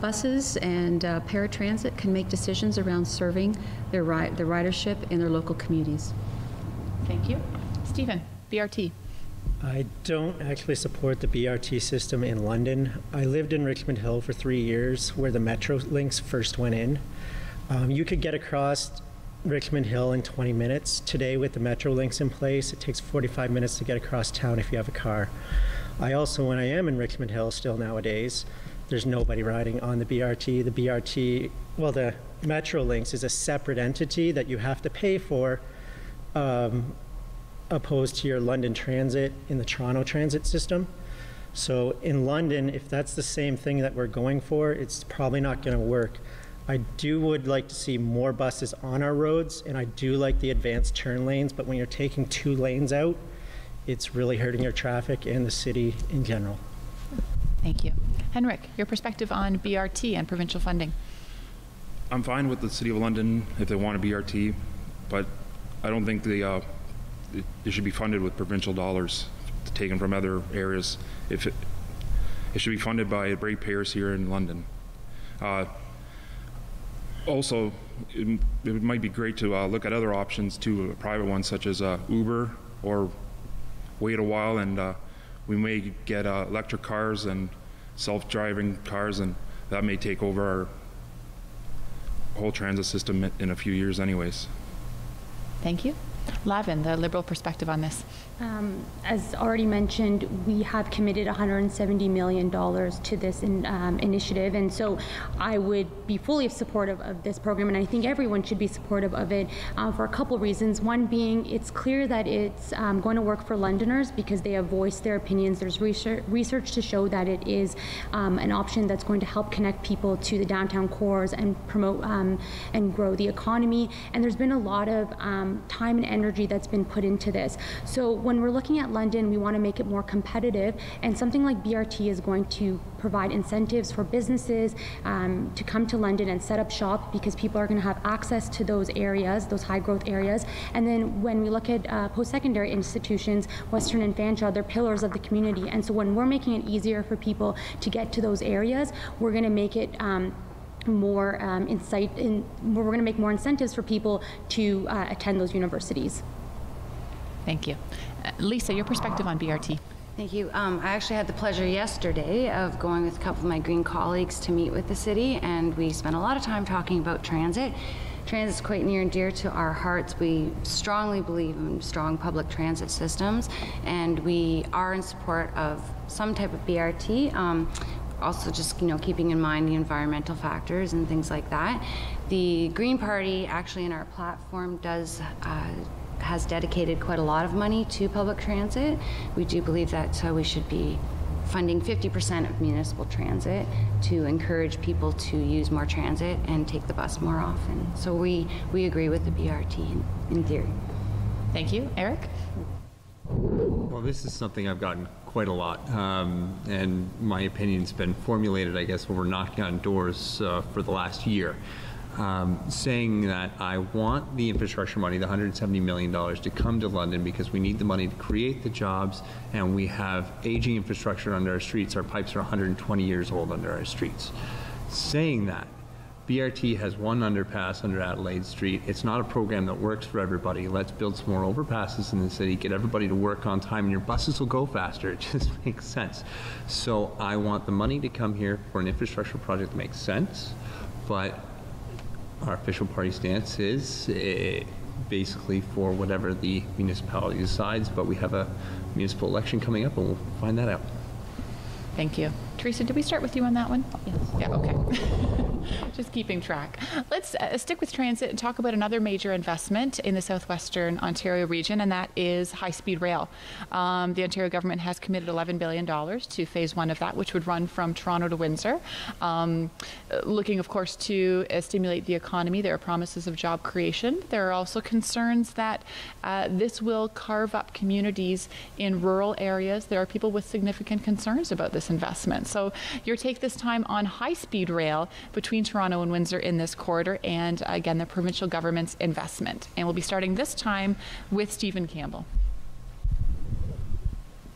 buses and paratransit can make decisions around serving their ridership in their local communities. Thank you. Stephen, BRT. I don't actually support the BRT system in London. I lived in Richmond Hill for 3 years, where the metro links first went in. You could get across Richmond Hill in 20 minutes. Today, with the metro links in place, it takes 45 minutes to get across town if you have a car. I also, when I am in Richmond Hill still nowadays, there's nobody riding on the BRT. The BRT, well, the Metrolinx is a separate entity that you have to pay for, opposed to your London Transit in the Toronto Transit system. So in London, if that's the same thing that we're going for, it's probably not going to work. I would like to see more buses on our roads, and I do like the advanced turn lanes, but when you're taking 2 lanes out, it's really hurting your traffic and the city in general. Thank you. Henrik, your perspective on BRT and provincial funding. I'm fine with the City of London if they want a BRT, but I don't think it should be funded with provincial dollars taken from other areas. It should be funded by ratepayers here in London. Also, it might be great to look at other options too, private ones such as Uber, or wait a while and we may get electric cars and self-driving cars, and that may take over our whole transit system in a few years anyways. Thank you. Lavin, the Liberal perspective on this. As already mentioned, we have committed $170 million to this initiative, and so I would be fully supportive of this program, and I think everyone should be supportive of it for a couple reasons. One being, it's clear that it's going to work for Londoners because they have voiced their opinions. There's research to show that it is an option that's going to help connect people to the downtown cores and promote and grow the economy, and there's been a lot of time and energy that's been put into this. So when we're looking at London, we want to make it more competitive, and something like BRT is going to provide incentives for businesses to come to London and set up shop, because people are going to have access to those areas, those high growth areas. And then when we look at post-secondary institutions, Western and Fanshawe, they're pillars of the community. And so when we're making it easier for people to get to those areas, we're going to make it we're going to make more incentives for people to attend those universities. Thank you. Lisa, your perspective on BRT. Thank you. I actually had the pleasure yesterday of going with a couple of my Green colleagues to meet with the city, and we spent a lot of time talking about transit. Transit is quite near and dear to our hearts. We strongly believe in strong public transit systems, and we are in support of some type of BRT. Also, just keeping in mind the environmental factors and things like that. The Green Party, actually, in our platform, has dedicated quite a lot of money to public transit. We do believe that we should be funding 50% of municipal transit to encourage people to use more transit and take the bus more often. So we agree with the BRT in theory. Thank you. Eric? Well, this is something I've gotten quite a lot, and my opinion's been formulated, I guess, when we're knocking on doors for the last year. Saying that I want the infrastructure money, the $170 million, to come to London because we need the money to create the jobs, and we have aging infrastructure under our streets. Our pipes are 120 years old under our streets. Saying that, BRT has one underpass under Adelaide Street. It's not a program that works for everybody. Let's build some more overpasses in the city, get everybody to work on time, and your buses will go faster. It just makes sense. So I want the money to come here for an infrastructure project that makes sense, but our official party stance is basically for whatever the municipality decides, but we have a municipal election coming up and we'll find that out. Thank you. Teresa, did we start with you on that one? Yes. Yeah, okay. Just keeping track. Let's stick with transit and talk about another major investment in the southwestern Ontario region, and that is high-speed rail. The Ontario government has committed $11 billion to phase 1 of that, which would run from Toronto to Windsor. Looking, of course, to stimulate the economy. There are promises of job creation. There are also concerns that this will carve up communities in rural areas. There are people with significant concerns about this investment. So your take this time on high-speed rail between between Toronto and Windsor in this corridor, and again, the provincial government's investment. And we'll be starting this time with Stephen Campbell.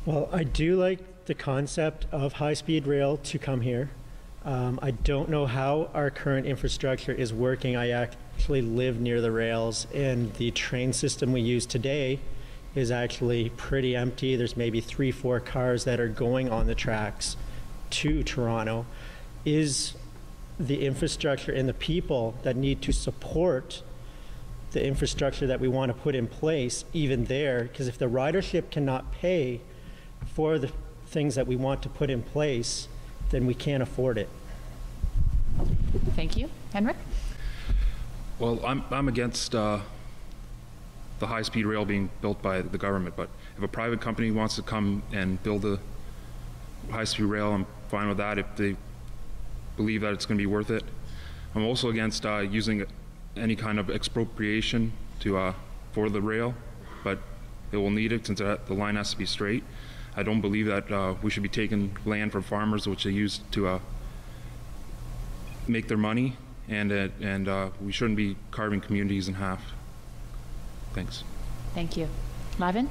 Well, I do like the concept of high-speed rail to come here. I don't know how our current infrastructure is working. I actually live near the rails, and the train system we use today is actually pretty empty. There's maybe 3-4 cars that are going on the tracks to Toronto. Is the infrastructure and the people that need to support the infrastructure that we want to put in place even there? Because if the ridership cannot pay for the things that we want to put in place, then we can't afford it. Thank you. Henrik? Well, I'm against the high-speed rail being built by the government, but if a private company wants to come and build a high-speed rail, I'm fine with that if they believe that it's going to be worth it. I'm also against using any kind of expropriation to for the rail, but it will need it since the line has to be straight. I don't believe that we should be taking land from farmers, which they use to make their money, and we shouldn't be carving communities in half. Thanks. Thank you. Lavin?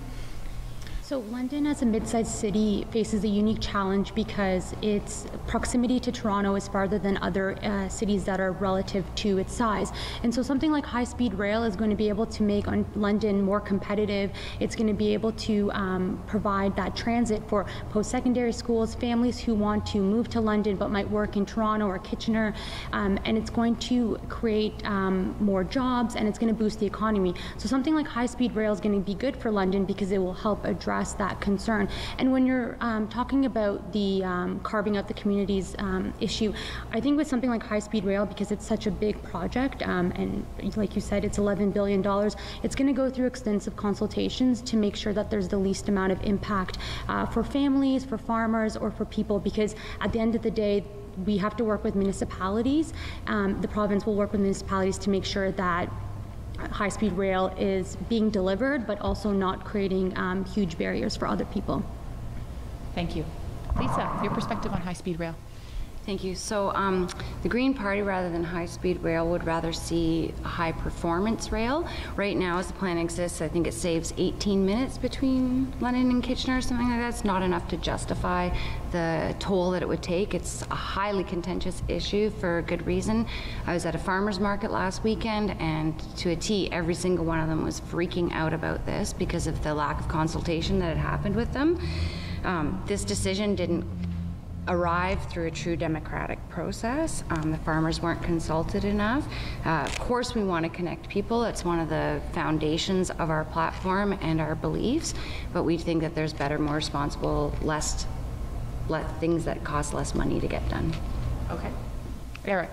So London as a mid-sized city faces a unique challenge because its proximity to Toronto is farther than other cities that are relative to its size. And so something like high-speed rail is going to be able to make London more competitive. It's going to be able to provide that transit for post-secondary schools, families who want to move to London but might work in Toronto or Kitchener. And it's going to create more jobs, and it's going to boost the economy. So something like high-speed rail is going to be good for London because it will help address that concern. And when you're talking about the carving out the communities issue, I think with something like high-speed rail, because it's such a big project, and like you said, it's $11 billion, it's going to go through extensive consultations to make sure that there's the least amount of impact for families, for farmers, or for people, because at the end of the day, we have to work with municipalities. The province will work with municipalities to make sure that high-speed rail is being delivered, but also not creating huge barriers for other people. Thank you. Lisa, your perspective on high-speed rail. Thank you. So the Green Party, rather than high-speed rail, would rather see a high-performance rail. Right now, as the plan exists, I think it saves 18 minutes between London and Kitchener or something like that. It's not enough to justify the toll that it would take. It's a highly contentious issue for good reason. I was at a farmer's market last weekend, and to a T, every single one of them was freaking out about this because of the lack of consultation that had happened with them. This decision didn't arrive through a true democratic process. The farmers weren't consulted enough. Of course, we want to connect people. It's one of the foundations of our platform and our beliefs, but we think that there's better, more responsible, things that cost less money to get done. Okay. Eric?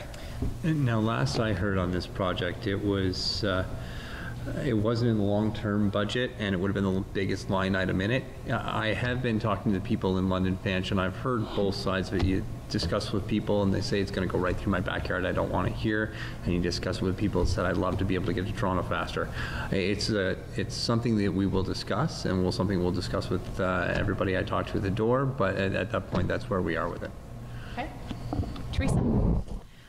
Now, last I heard on this project, it wasn't in the long-term budget, and it would have been the biggest line item in it. I have been talking to the people in London Fanshawe, and I've heard both sides of it. You discuss with people, and they say it's going to go right through my backyard. I don't want to hear. And you discuss with people that said I'd love to be able to get to Toronto faster. It's something that we will discuss, and something we'll discuss with everybody I talk to at the door. But at that point, that's where we are with it. Okay. Teresa?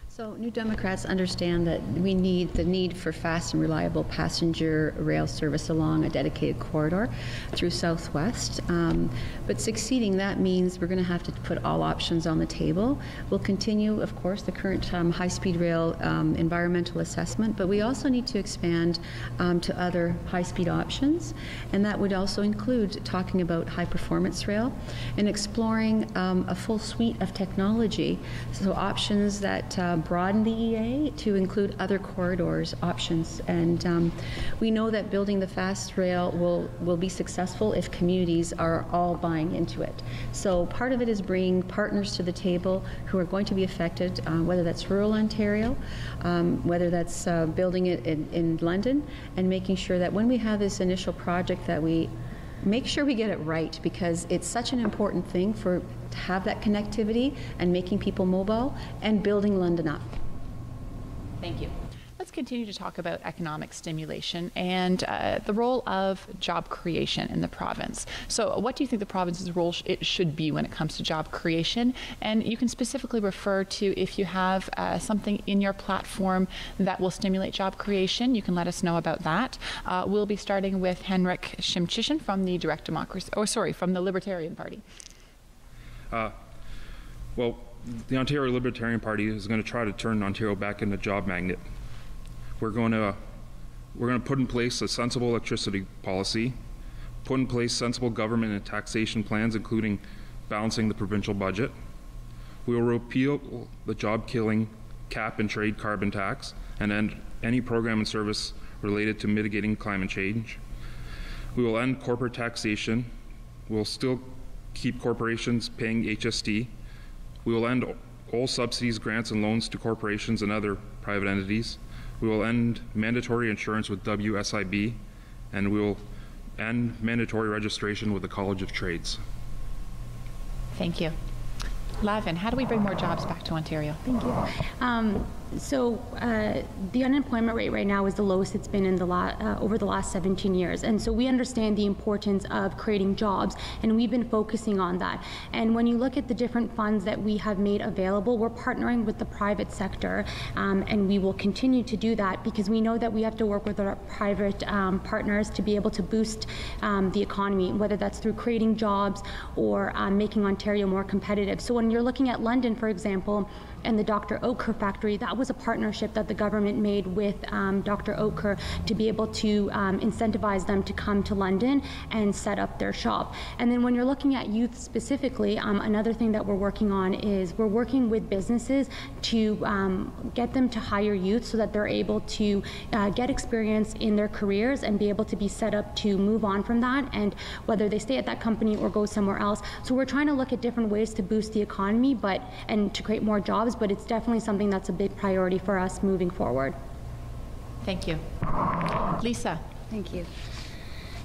So New Democrats understand that we need the need for fast and reliable passenger rail service along a dedicated corridor through Southwest. But succeeding, that means we're going to have to put all options on the table. We'll continue, of course, the current high-speed rail environmental assessment, but we also need to expand to other high-speed options, and that would also include talking about high-performance rail and exploring a full suite of technology, so options that broaden the EA to include other corridors options. And we know that building the fast rail will be successful if communities are all buying into it. So part of it is bringing partners to the table who are going to be affected, whether that's rural Ontario, whether that's building it in London, and making sure that when we have this initial project that we make sure we get it right, because it's such an important thing to have that connectivity and making people mobile and building London up. Thank you. let's continue to talk about economic stimulation and the role of job creation in the province. So what do you think the province's role it should be when it comes to job creation? And you can specifically refer to if you have something in your platform that will stimulate job creation, you can let us know about that. We'll be starting with Henrik Shimchishin from the from the Libertarian Party. Well, the Ontario Libertarian Party is going to try to turn Ontario back into a job magnet. We're going to put in place a sensible electricity policy, put in place sensible government and taxation plans, including balancing the provincial budget. We will repeal the job-killing cap and trade carbon tax and end any program and service related to mitigating climate change. We will end corporate taxation. We'll still keep corporations paying HST. We will end all subsidies, grants, and loans to corporations and other private entities. We will end mandatory insurance with WSIB, and we will end mandatory registration with the College of Trades. Thank you. Lavin, how do we bring more jobs back to Ontario? Thank you. The unemployment rate right now is the lowest it's been in over the last 17 years. And so we understand the importance of creating jobs, and we've been focusing on that. And when you look at the different funds that we have made available, we're partnering with the private sector, and we will continue to do that because we know that we have to work with our private partners to be able to boost the economy, whether that's through creating jobs or making Ontario more competitive. So when you're looking at London, for example, and the Dr. Oetker factory, that was a partnership that the government made with Dr. Oetker to be able to incentivize them to come to London and set up their shop. And then when you're looking at youth specifically, another thing that we're working on is we're working with businesses to get them to hire youth so that they're able to get experience in their careers and be able to be set up to move on from that, and whether they stay at that company or go somewhere else. So we're trying to look at different ways to boost the economy and to create more jobs, but it's definitely something that's a big priority for us moving forward. Thank you. Lisa. Thank you.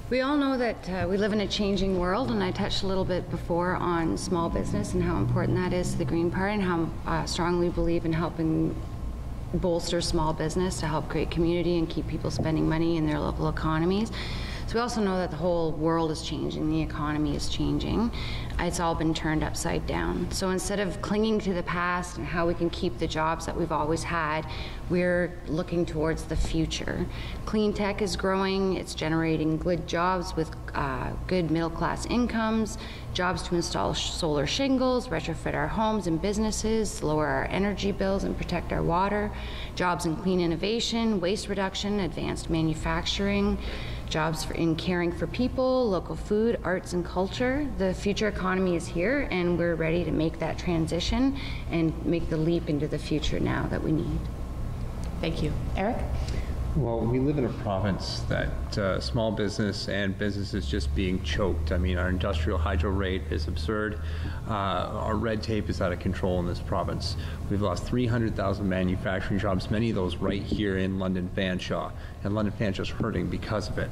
We all know that we live in a changing world, and I touched a little bit before on small business and how important that is to the Green Party, and how I strongly believe in helping bolster small business to help create community and keep people spending money in their local economies. So we also know that the whole world is changing, the economy is changing. It's all been turned upside down. So instead of clinging to the past and how we can keep the jobs that we've always had, we're looking towards the future. Clean tech is growing, it's generating good jobs with good middle-class incomes, jobs to install solar shingles, retrofit our homes and businesses, lower our energy bills and protect our water, jobs in clean innovation, waste reduction, advanced manufacturing, jobs in caring for people, local food, arts and culture. The future economy is here, and we're ready to make that transition and make the leap into the future now that we need. Thank you. Eric? Well, we live in a province that small business and business is just being choked. I mean, our industrial hydro rate is absurd. Our red tape is out of control in this province. We've lost 300,000 manufacturing jobs, many of those right here in London Fanshawe, and London Fanshawe is hurting because of it.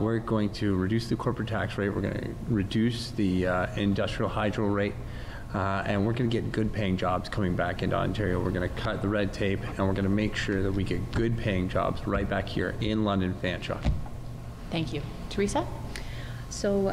We're going to reduce the corporate tax rate. We're going to reduce the industrial hydro rate. And we're going to get good paying jobs coming back into Ontario. We're going to cut the red tape, and we're going to make sure that we get good paying jobs right back here in London Fanshawe. Thank you. Teresa? So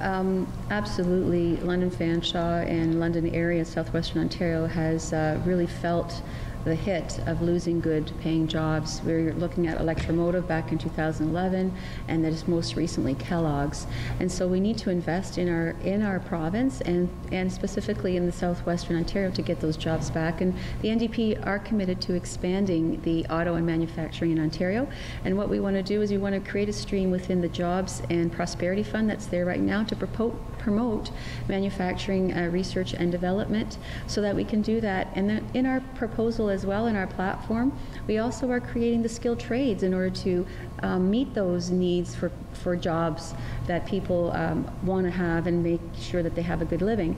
absolutely, London Fanshawe and London area, southwestern Ontario, has really felt the hit of losing good paying jobs. We're looking at Electromotive back in 2011, and that is most recently Kellogg's. And so we need to invest in our province and specifically in the southwestern Ontario to get those jobs back. And the NDP are committed to expanding the auto and manufacturing in Ontario. And what we want to do is we want to create a stream within the Jobs and Prosperity Fund that's there right now to promote manufacturing research and development so that we can do that. And then in our proposal as well, in our platform, we also are creating the skilled trades in order to meet those needs for jobs that people want to have and make sure that they have a good living.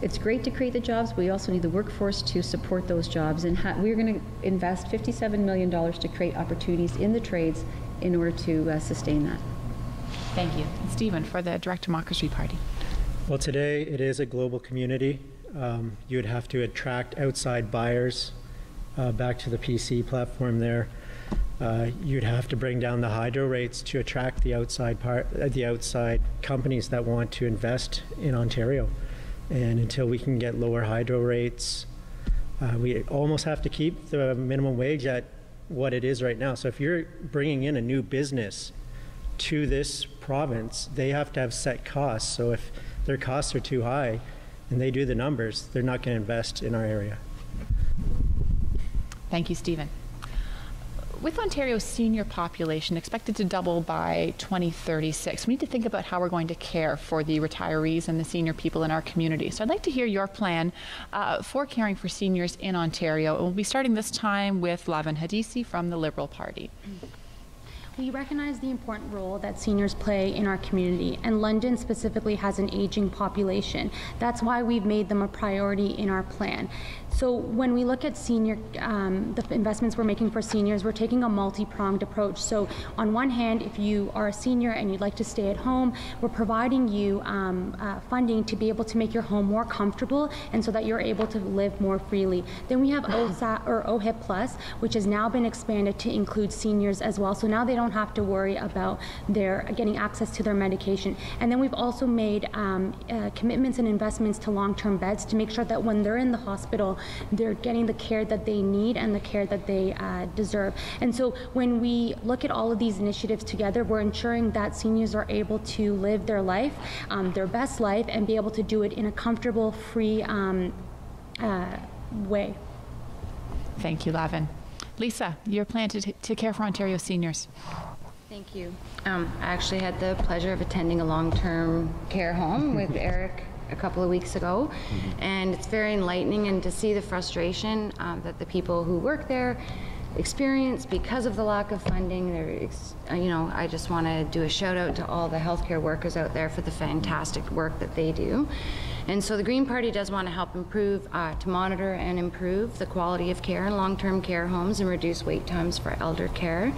It's great to create the jobs, but we also need the workforce to support those jobs. And we're going to invest $57 million to create opportunities in the trades in order to sustain that. Thank you. And Stephen, for the Direct Democracy Party. Well, today it is a global community. You would have to attract outside buyers back to the PC platform there. You'd have to bring down the hydro rates to attract the outside companies that want to invest in Ontario. And until we can get lower hydro rates, we almost have to keep the minimum wage at what it is right now. So if you're bringing in a new business to this province, they have to have set costs. So if their costs are too high and they do the numbers, they're not going to invest in our area. Thank you, Stephen. With Ontario's senior population expected to double by 2036, we need to think about how we're going to care for the retirees and the senior people in our community. So I'd like to hear your plan for caring for seniors in Ontario. And we'll be starting this time with Lavin Hadisi from the Liberal Party. We recognize the important role that seniors play in our community, and London specifically has an aging population. That's why we've made them a priority in our plan. So when we look at senior, the investments we're making for seniors, we're taking a multi-pronged approach. So on one hand, if you are a senior and you'd like to stay at home, we're providing you funding to be able to make your home more comfortable and so that you're able to live more freely. Then we have OHIP Plus, which has now been expanded to include seniors as well. So now they don't have to worry about their getting access to their medication. And then we've also made commitments and investments to long-term beds to make sure that when they're in the hospital, they're getting the care that they need and the care that they deserve. And so when we look at all of these initiatives together, we're ensuring that seniors are able to live their life, their best life, and be able to do it in a comfortable, free way. Thank you, Lavin. Lisa, your plan to care for Ontario seniors. Thank you. I actually had the pleasure of attending a long-term care home with Eric a couple of weeks ago, and it's very enlightening, and to see the frustration that the people who work there experience because of the lack of funding. I just want to do a shout out to all the healthcare workers out there for the fantastic work that they do. And so the Green Party does want to help improve, to monitor and improve the quality of care in long-term care homes and reduce wait times for elder care.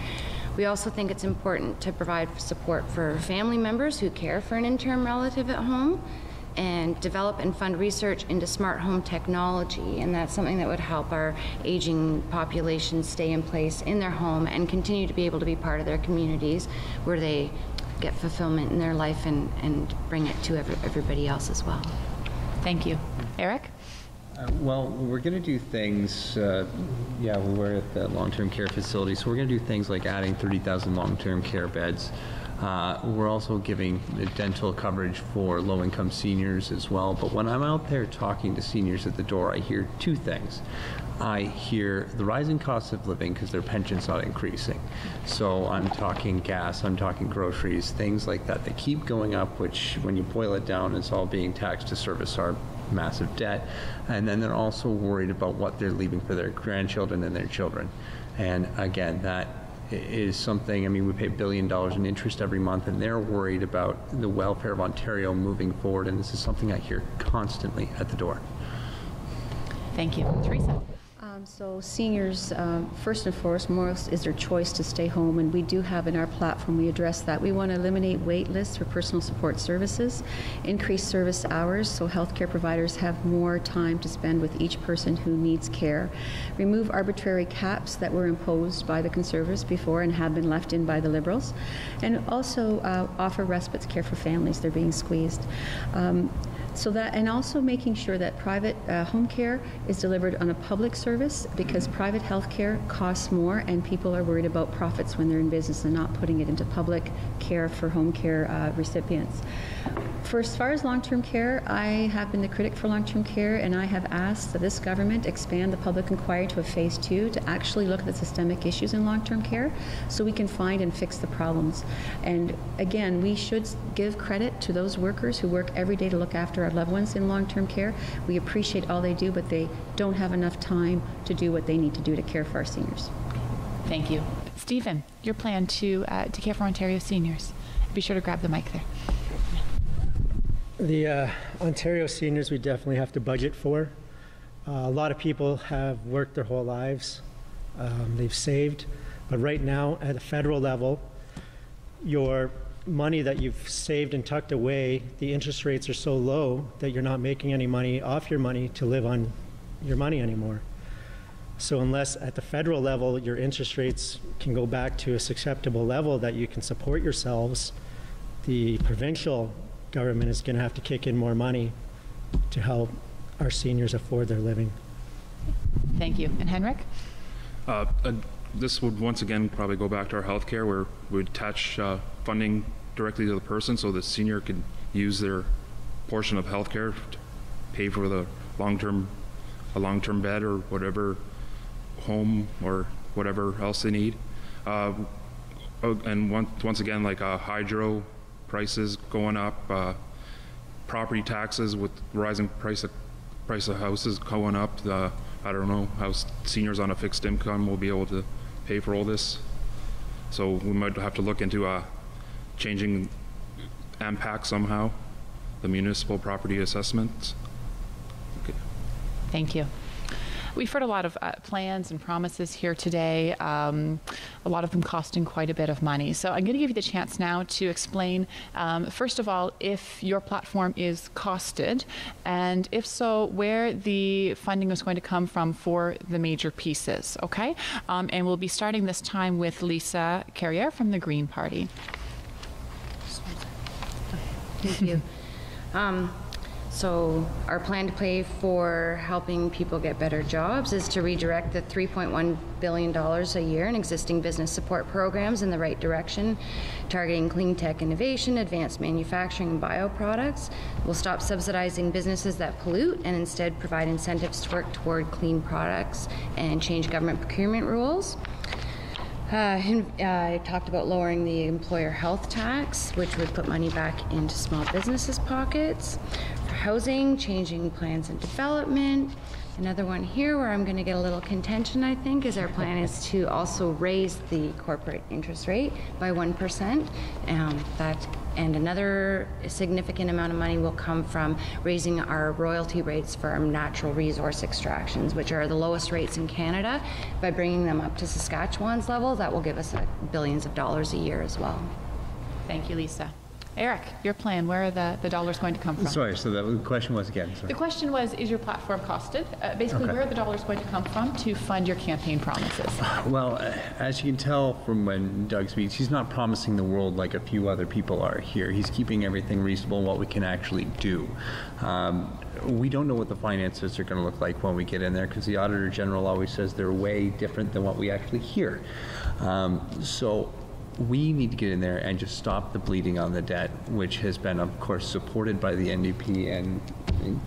We also think it's important to provide support for family members who care for an interim relative at home, and develop and fund research into smart home technology, and that's something that would help our aging population stay in place in their home and continue to be able to be part of their communities where they get fulfillment in their life and bring it to everybody else as well. Thank you. Eric? Well, we're going to do things, we were at the long-term care facility, so we're going to do things like adding 30,000 long-term care beds. We're also giving dental coverage for low-income seniors as well. But when I'm out there talking to seniors at the door, I hear two things. I hear the rising cost of living because their pension's not increasing. So I'm talking gas, I'm talking groceries, things like that. They keep going up, which when you boil it down, it's all being taxed to service our massive debt. And then they're also worried about what they're leaving for their grandchildren and their children. And again, that is something, we pay $1 billion in interest every month, and they're worried about the welfare of Ontario moving forward, and this is something I hear constantly at the door. Thank you. Teresa? So seniors, first and foremost, is their choice to stay home, and we do have in our platform, we address that. We want to eliminate wait lists for personal support services, increase service hours so healthcare providers have more time to spend with each person who needs care, remove arbitrary caps that were imposed by the Conservatives before and have been left in by the Liberals, and also offer respite care for families. They're being squeezed. And also making sure that private home care is delivered on a public service, because private health care costs more and people are worried about profits when they're in business and not putting it into public care for home care recipients. As far as long-term care, I have been the critic for long-term care, and I have asked that this government expand the public inquiry to a phase 2 to actually look at the systemic issues in long-term care so we can find and fix the problems. And again, we should give credit to those workers who work every day to look after our loved ones in long-term care. We appreciate all they do, but they don't have enough time to do what they need to do to care for our seniors. Thank you. Stephen, your plan to care for Ontario seniors. Be sure to grab the mic there. The Ontario seniors we definitely have to budget for. A lot of people have worked their whole lives. They've saved. But right now, at the federal level, your money that you've saved and tucked away, the interest rates are so low that you're not making any money off your money to live on your money anymore. So unless at the federal level your interest rates can go back to a acceptable level that you can support yourselves, the provincial government is going to have to kick in more money to help our seniors afford their living. Thank you. And Henrik? This would once again probably go back to our healthcare, where we would attach funding directly to the person so the senior could use their portion of healthcare to pay for the a long-term bed or whatever, home or whatever else they need. And once again, like hydro prices going up, property taxes with rising price of houses going up. I don't know how seniors on a fixed income will be able to pay for all this. So we might have to look into changing AMPAC somehow, the municipal property assessments. Okay. Thank you. We've heard a lot of plans and promises here today, a lot of them costing quite a bit of money. So I'm going to give you the chance now to explain, first of all, if your platform is costed, and if so, where the funding is going to come from for the major pieces, okay? And we'll be starting this time with Lisa Carrier from the Green Party. Thank you. So our plan to pay for helping people get better jobs is to redirect the $3.1 billion a year in existing business support programs in the right direction, targeting clean tech innovation, advanced manufacturing, and bioproducts. We'll stop subsidizing businesses that pollute and instead provide incentives to work toward clean products and change government procurement rules. I talked about lowering the employer health tax, which would put money back into small businesses' pockets. For housing, changing plans and development. Another one here where I'm going to get a little contention, I think, is our plan is to also raise the corporate interest rate by 1%. And another significant amount of money will come from raising our royalty rates for our natural resource extractions, which are the lowest rates in Canada. By bringing them up to Saskatchewan's level, that will give us billions of dollars a year as well. Thank you, Lisa. Eric, your plan, where are the dollars going to come from? Sorry, so the question was again, sorry. The question was, is your platform costed? Basically, where are the dollars going to come from to fund your campaign promises? Well, as you can tell from when Doug speaks, he's not promising the world like a few other people are here. He's keeping everything reasonable in what we can actually do. We don't know what the finances are going to look like when we get in there, because the Auditor General always says they're way different than what we actually hear. So we need to get in there and just stop the bleeding on the debt, which has been, of course, supported by the NDP and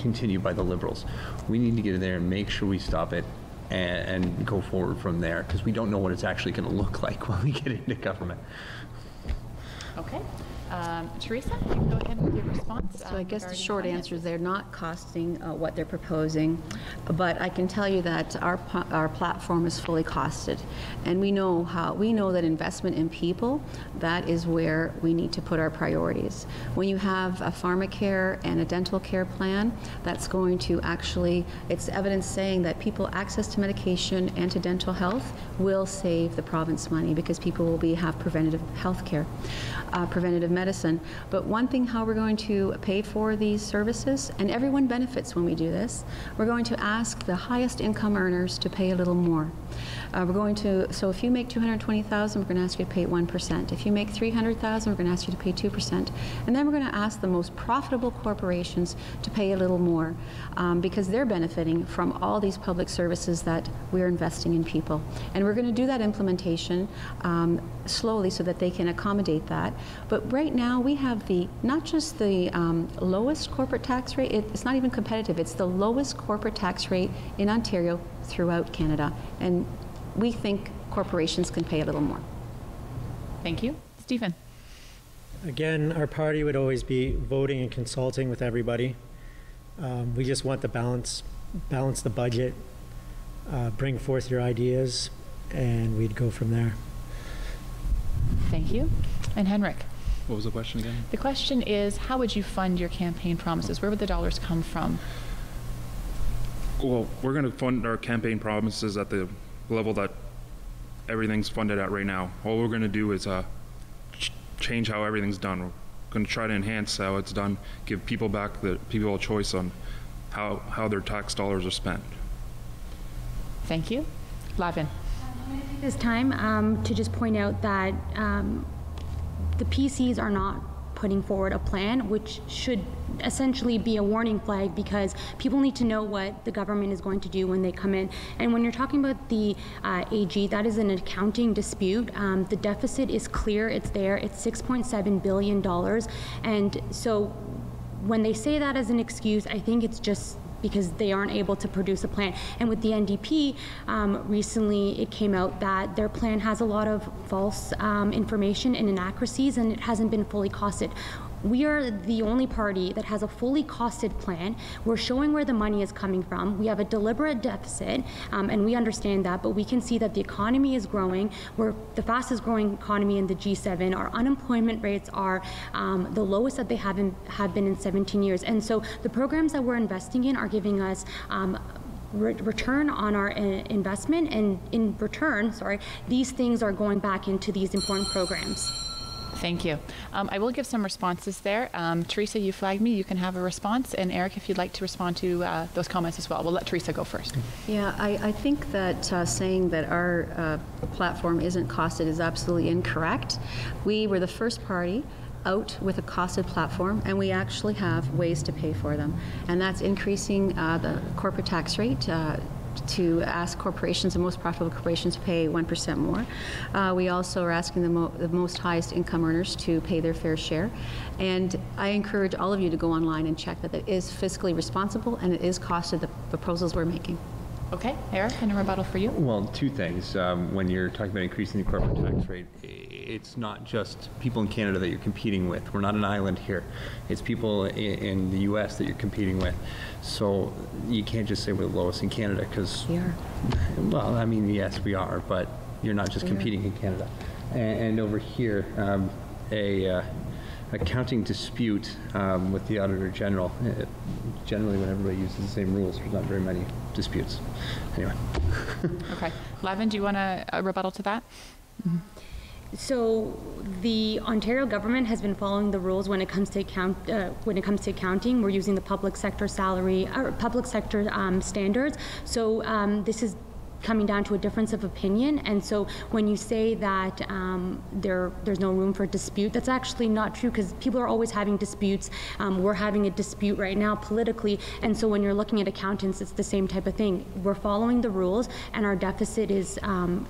continued by the Liberals. We need to get in there and make sure we stop it and go forward from there, because we don't know what it's actually going to look like when we get into government. Okay. Teresa, you can go ahead with your response. So I guess the short answer is they're not costing what they're proposing, but I can tell you that our platform is fully costed, and we know that investment in people, that is where we need to put our priorities. When you have a pharmacare and a dental care plan, that's going to actually, it's evidence saying that people access to medication and to dental health will save the province money, because people will have preventative health care, preventative medicine. But one thing, how we're going to pay for these services, and everyone benefits when we do this, we're going to ask the highest income earners to pay a little more. So if you make $220,000, we're going to ask you to pay 1%. If you make $300,000, we're going to ask you to pay 2%. And then we're going to ask the most profitable corporations to pay a little more, because they're benefiting from all these public services that we're investing in people. And we're going to do that implementation slowly so that they can accommodate that. But right now we have not just the lowest corporate tax rate, it's not even competitive, it's the lowest corporate tax rate in Ontario throughout Canada. And we think corporations can pay a little more. Thank you. Stephen. Again, our party would always be voting and consulting with everybody. We just want the balance the budget, bring forth your ideas, and we'd go from there. Thank you. And Henrik. What was the question again? The question is, how would you fund your campaign promises? Where would the dollars come from? Well, we're going to fund our campaign promises at the level that everything's funded at right now. All we're going to do is change how everything's done. We're going to try to enhance how it's done, give people a choice on how their tax dollars are spent. Thank you. Lavin. This time to just point out that the PCs are not putting forward a plan, which should essentially be a warning flag, because people need to know what the government is going to do when they come in. And when you're talking about the AG, that is an accounting dispute. The deficit is clear, it's there, it's $6.7 billion. And so when they say that as an excuse, I think it's just because they aren't able to produce a plan. And with the NDP, recently it came out that their plan has a lot of false information and inaccuracies, and it hasn't been fully costed. We are the only party that has a fully costed plan. We're showing where the money is coming from. We have a deliberate deficit, and we understand that, but we can see that the economy is growing. We're the fastest growing economy in the G7. Our unemployment rates are the lowest that they have been in 17 years. And so the programs that we're investing in are giving us return on our investment, and in return, these things are going back into these important programs. Thank you. I will give some responses there. Teresa, you flagged me. You can have a response. And Eric, if you'd like to respond to those comments as well. We'll let Teresa go first. Yeah, I think that saying that our platform isn't costed is absolutely incorrect. We were the first party out with a costed platform, and we actually have ways to pay for them. And that's increasing the corporate tax rate to ask corporations, the most profitable corporations, to pay 1% more. We also are asking the most highest income earners to pay their fair share. And I encourage all of you to go online and check that it is fiscally responsible and it is costed, the proposals we're making. Okay, Eric, and a rebuttal for you. Well, two things. When you're talking about increasing the corporate tax rate, it's not just people in Canada that you're competing with. We're not an island here. It's people in the U.S. that you're competing with. So you can't just say we're the lowest in Canada, because, well, I mean, yes, we are, but you're not just competing in Canada. And over here, accounting dispute with the Auditor General. Generally, when everybody uses the same rules, there's not very many disputes. Anyway. Okay. Lavin, do you want a rebuttal to that? Mm-hmm. So the Ontario government has been following the rules when it comes to accounting. We're using the public sector standards. So this is coming down to a difference of opinion. And so when you say that there's no room for dispute, that's actually not true, because people are always having disputes. We're having a dispute right now politically. And so when you're looking at accountants, it's the same type of thing. We're following the rules, and our deficit is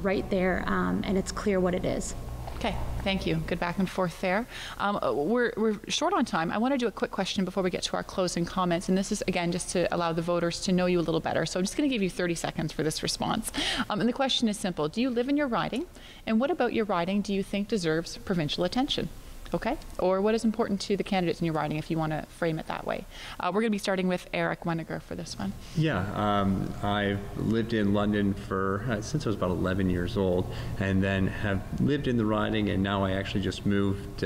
right there, and it's clear what it is. Okay, thank you. Good back and forth there. We're short on time. I want to do a quick question before we get to our closing comments, and this is, again, just to allow the voters to know you a little better. So I'm just going to give you 30 seconds for this response. And the question is simple. Do you live in your riding? And what about your riding do you think deserves provincial attention? Okay? Or what is important to the candidates in your riding, if you want to frame it that way? We're going to be starting with Eric Weniger for this one. Yeah, I've lived in London for since I was about 11 years old, and then have lived in the riding, and now I actually just moved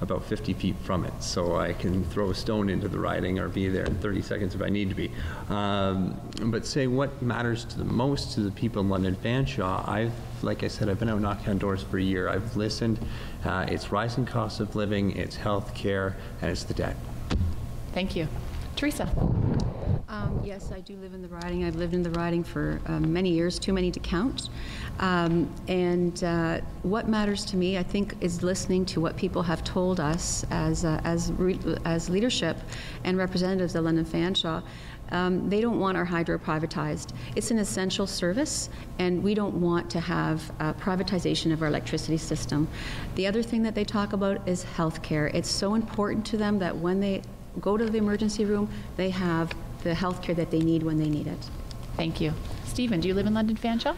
about 50 feet from it, so I can throw a stone into the riding or be there in 30 seconds if I need to be. But say what matters to the most to the people in London Fanshawe, like I said, I've been out knocking on doors for a year. I've listened. It's rising costs of living, it's health care, and it's the debt. Thank you. Teresa. Yes, I do live in the riding. I've lived in the riding for many years, too many to count. And what matters to me, I think, is listening to what people have told us as leadership and representatives of London Fanshawe. They don't want our hydro privatized. It's an essential service, and we don't want to have privatization of our electricity system. The other thing that they talk about is health care. It's so important to them that when they go to the emergency room, they have the health care that they need when they need it. Thank you. Stephen, do you live in London Fanshawe?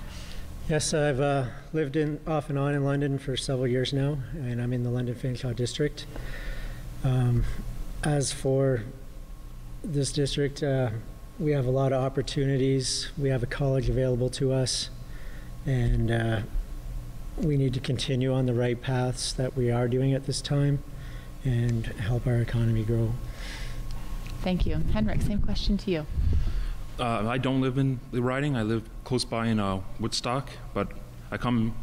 Yes, I've lived off and on in London for several years now, and I'm in the London Fanshawe district. As for this district, we have a lot of opportunities. We have a college available to us, and we need to continue on the right paths that we are doing at this time and help our economy grow. Thank you. Henrik, same question to you. I don't live in the riding. I live close by in Woodstock, but I come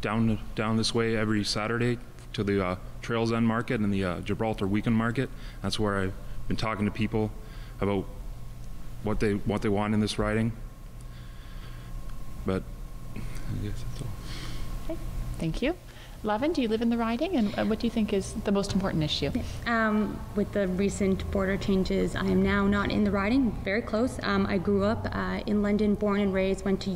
down this way every Saturday to the Trails End Market and the Gibraltar Weekend Market. That's where I've been talking to people about what they want in this riding. But guess that's all. Okay, thank you. Lavin, do you live in the riding, and what do you think is the most important issue? With the recent border changes, I am now not in the riding, very close. I grew up in London, born and raised, went to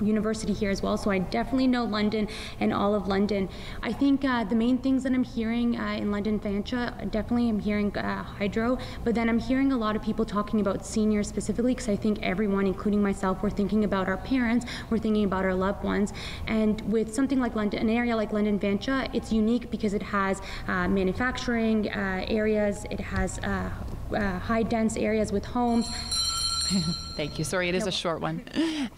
university here as well, so I definitely know London and all of London. I think the main things that I'm hearing in London Fanshawe, definitely I'm hearing hydro, but then I'm hearing a lot of people talking about seniors specifically, because I think everyone, including myself, we're thinking about our parents, we're thinking about our loved ones, and with something like London, an area like London Fanshawe, it's unique because it has manufacturing areas, it has high dense areas with homes. Thank you. Sorry, it is a short one.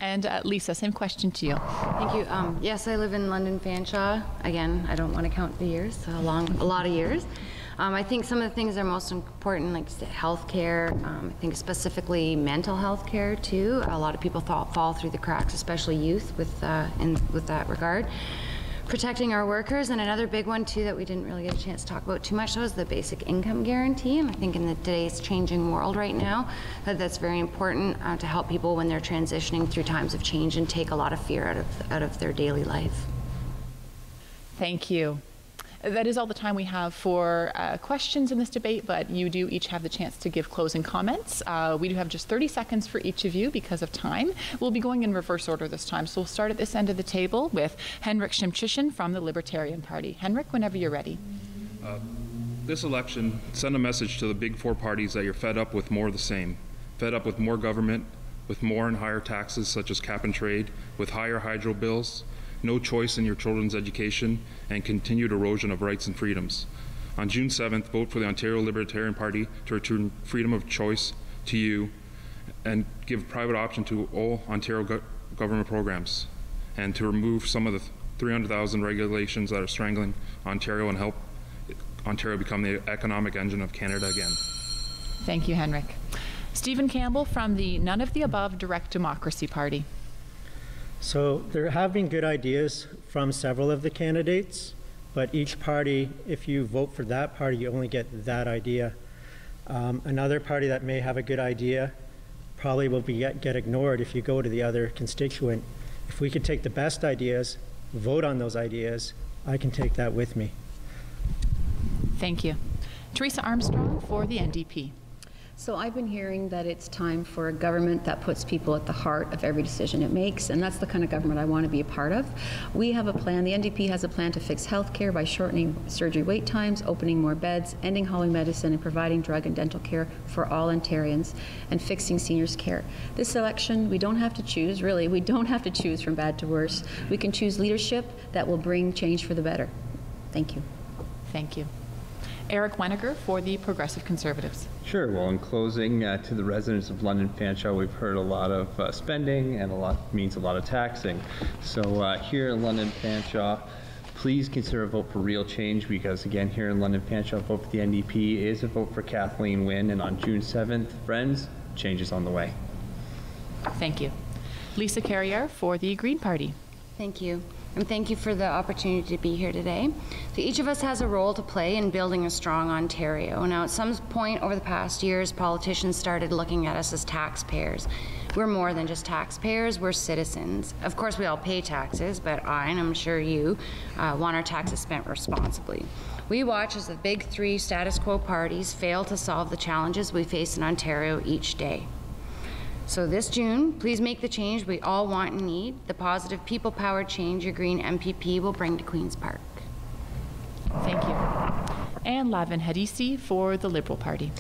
And Lisa, same question to you. Thank you. Yes, I live in London Fanshawe. Again, I don't want to count the years, so a lot of years. I think some of the things that are most important, like health care, I think specifically mental health care too. A lot of people fall through the cracks, especially youth with that regard. Protecting our workers, and another big one too that we didn't really get a chance to talk about too much was the basic income guarantee. And I think in today's changing world right now, that's very important to help people when they're transitioning through times of change and take a lot of fear out of their daily life. Thank you. That is all the time we have for questions in this debate, but you do each have the chance to give closing comments. We do have just 30 seconds for each of you because of time. We'll be going in reverse order this time, so we'll start at this end of the table with Henrik Shimchishin from the Libertarian Party. Henrik, whenever you're ready. This election, send a message to the big four parties that you're fed up with more of the same. Fed up with more government, with more and higher taxes such as cap and trade, with higher hydro bills, no choice in your children's education, and continued erosion of rights and freedoms. On June 7th, vote for the Ontario Libertarian Party to return freedom of choice to you and give private option to all Ontario government programs, and to remove some of the 300,000 regulations that are strangling Ontario and help Ontario become the economic engine of Canada again. Thank you, Henrik. Stephen Campbell from the None of the Above Direct Democracy Party. So there have been good ideas from several of the candidates, but each party, if you vote for that party, you only get that idea. Another party that may have a good idea probably will get ignored if you go to the other constituent. If we could take the best ideas, vote on those ideas, I can take that with me. Thank you. Teresa Armstrong for the NDP. So I've been hearing that it's time for a government that puts people at the heart of every decision it makes, and that's the kind of government I want to be a part of. We have a plan, the NDP has a plan to fix health care by shortening surgery wait times, opening more beds, ending hallway medicine, and providing drug and dental care for all Ontarians, and fixing seniors' care. This election, we don't have to choose, really, we don't have to choose from bad to worse. We can choose leadership that will bring change for the better. Thank you. Thank you. Eric Weniger for the Progressive Conservatives. Sure. Well, in closing, to the residents of London Fanshawe, we've heard a lot of spending, and a lot means a lot of taxing. So here in London Fanshawe, please consider a vote for real change, because again, here in London Fanshawe, a vote for the NDP is a vote for Kathleen Wynne, and on June 7th, friends, change is on the way. Thank you. Lisa Carrier for the Green Party. Thank you. And thank you for the opportunity to be here today. So each of us has a role to play in building a strong Ontario. Now, at some point over the past years, politicians started looking at us as taxpayers. We're more than just taxpayers, we're citizens. Of course, we all pay taxes, but I, and I'm sure you, want our taxes spent responsibly. We watch as the big three status quo parties fail to solve the challenges we face in Ontario each day. So this June, please make the change we all want and need, the positive people-powered change your Green MPP will bring to Queen's Park. Thank you. And Lavin Hadisi for the Liberal Party.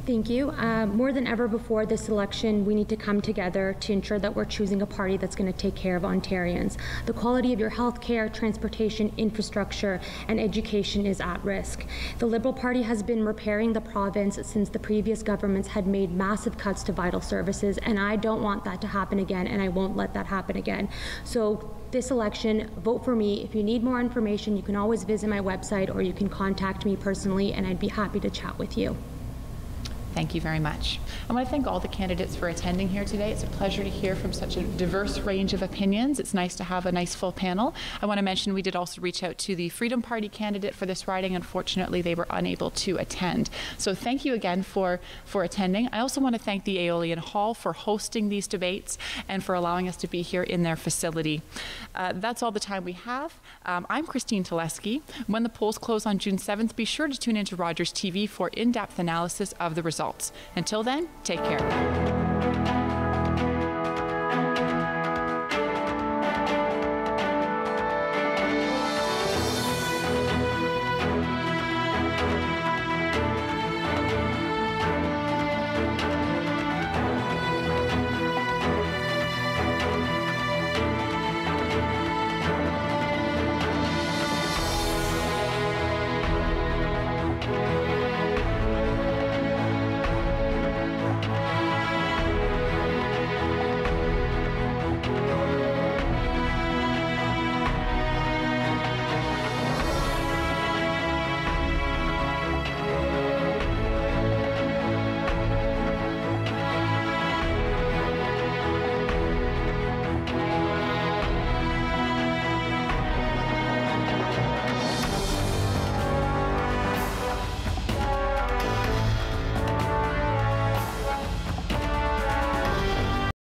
Thank you. More than ever before this election, we need to come together to ensure that we're choosing a party that's going to take care of Ontarians. The quality of your health care, transportation, infrastructure, and education is at risk. The Liberal Party has been repairing the province since the previous governments had made massive cuts to vital services, and I don't want that to happen again, and I won't let that happen again. So this election, vote for me. If you need more information, you can always visit my website or you can contact me personally, and I'd be happy to chat with you. Thank you very much. I want to thank all the candidates for attending here today. It's a pleasure to hear from such a diverse range of opinions. It's nice to have a nice full panel. I want to mention we did also reach out to the Freedom Party candidate for this riding. Unfortunately, they were unable to attend. So thank you again for attending. I also want to thank the Aeolian Hall for hosting these debates and for allowing us to be here in their facility. That's all the time we have. I'm Christine Teleski. When the polls close on June 7th, be sure to tune into Rogers TV for in-depth analysis of the results. Until then, take care.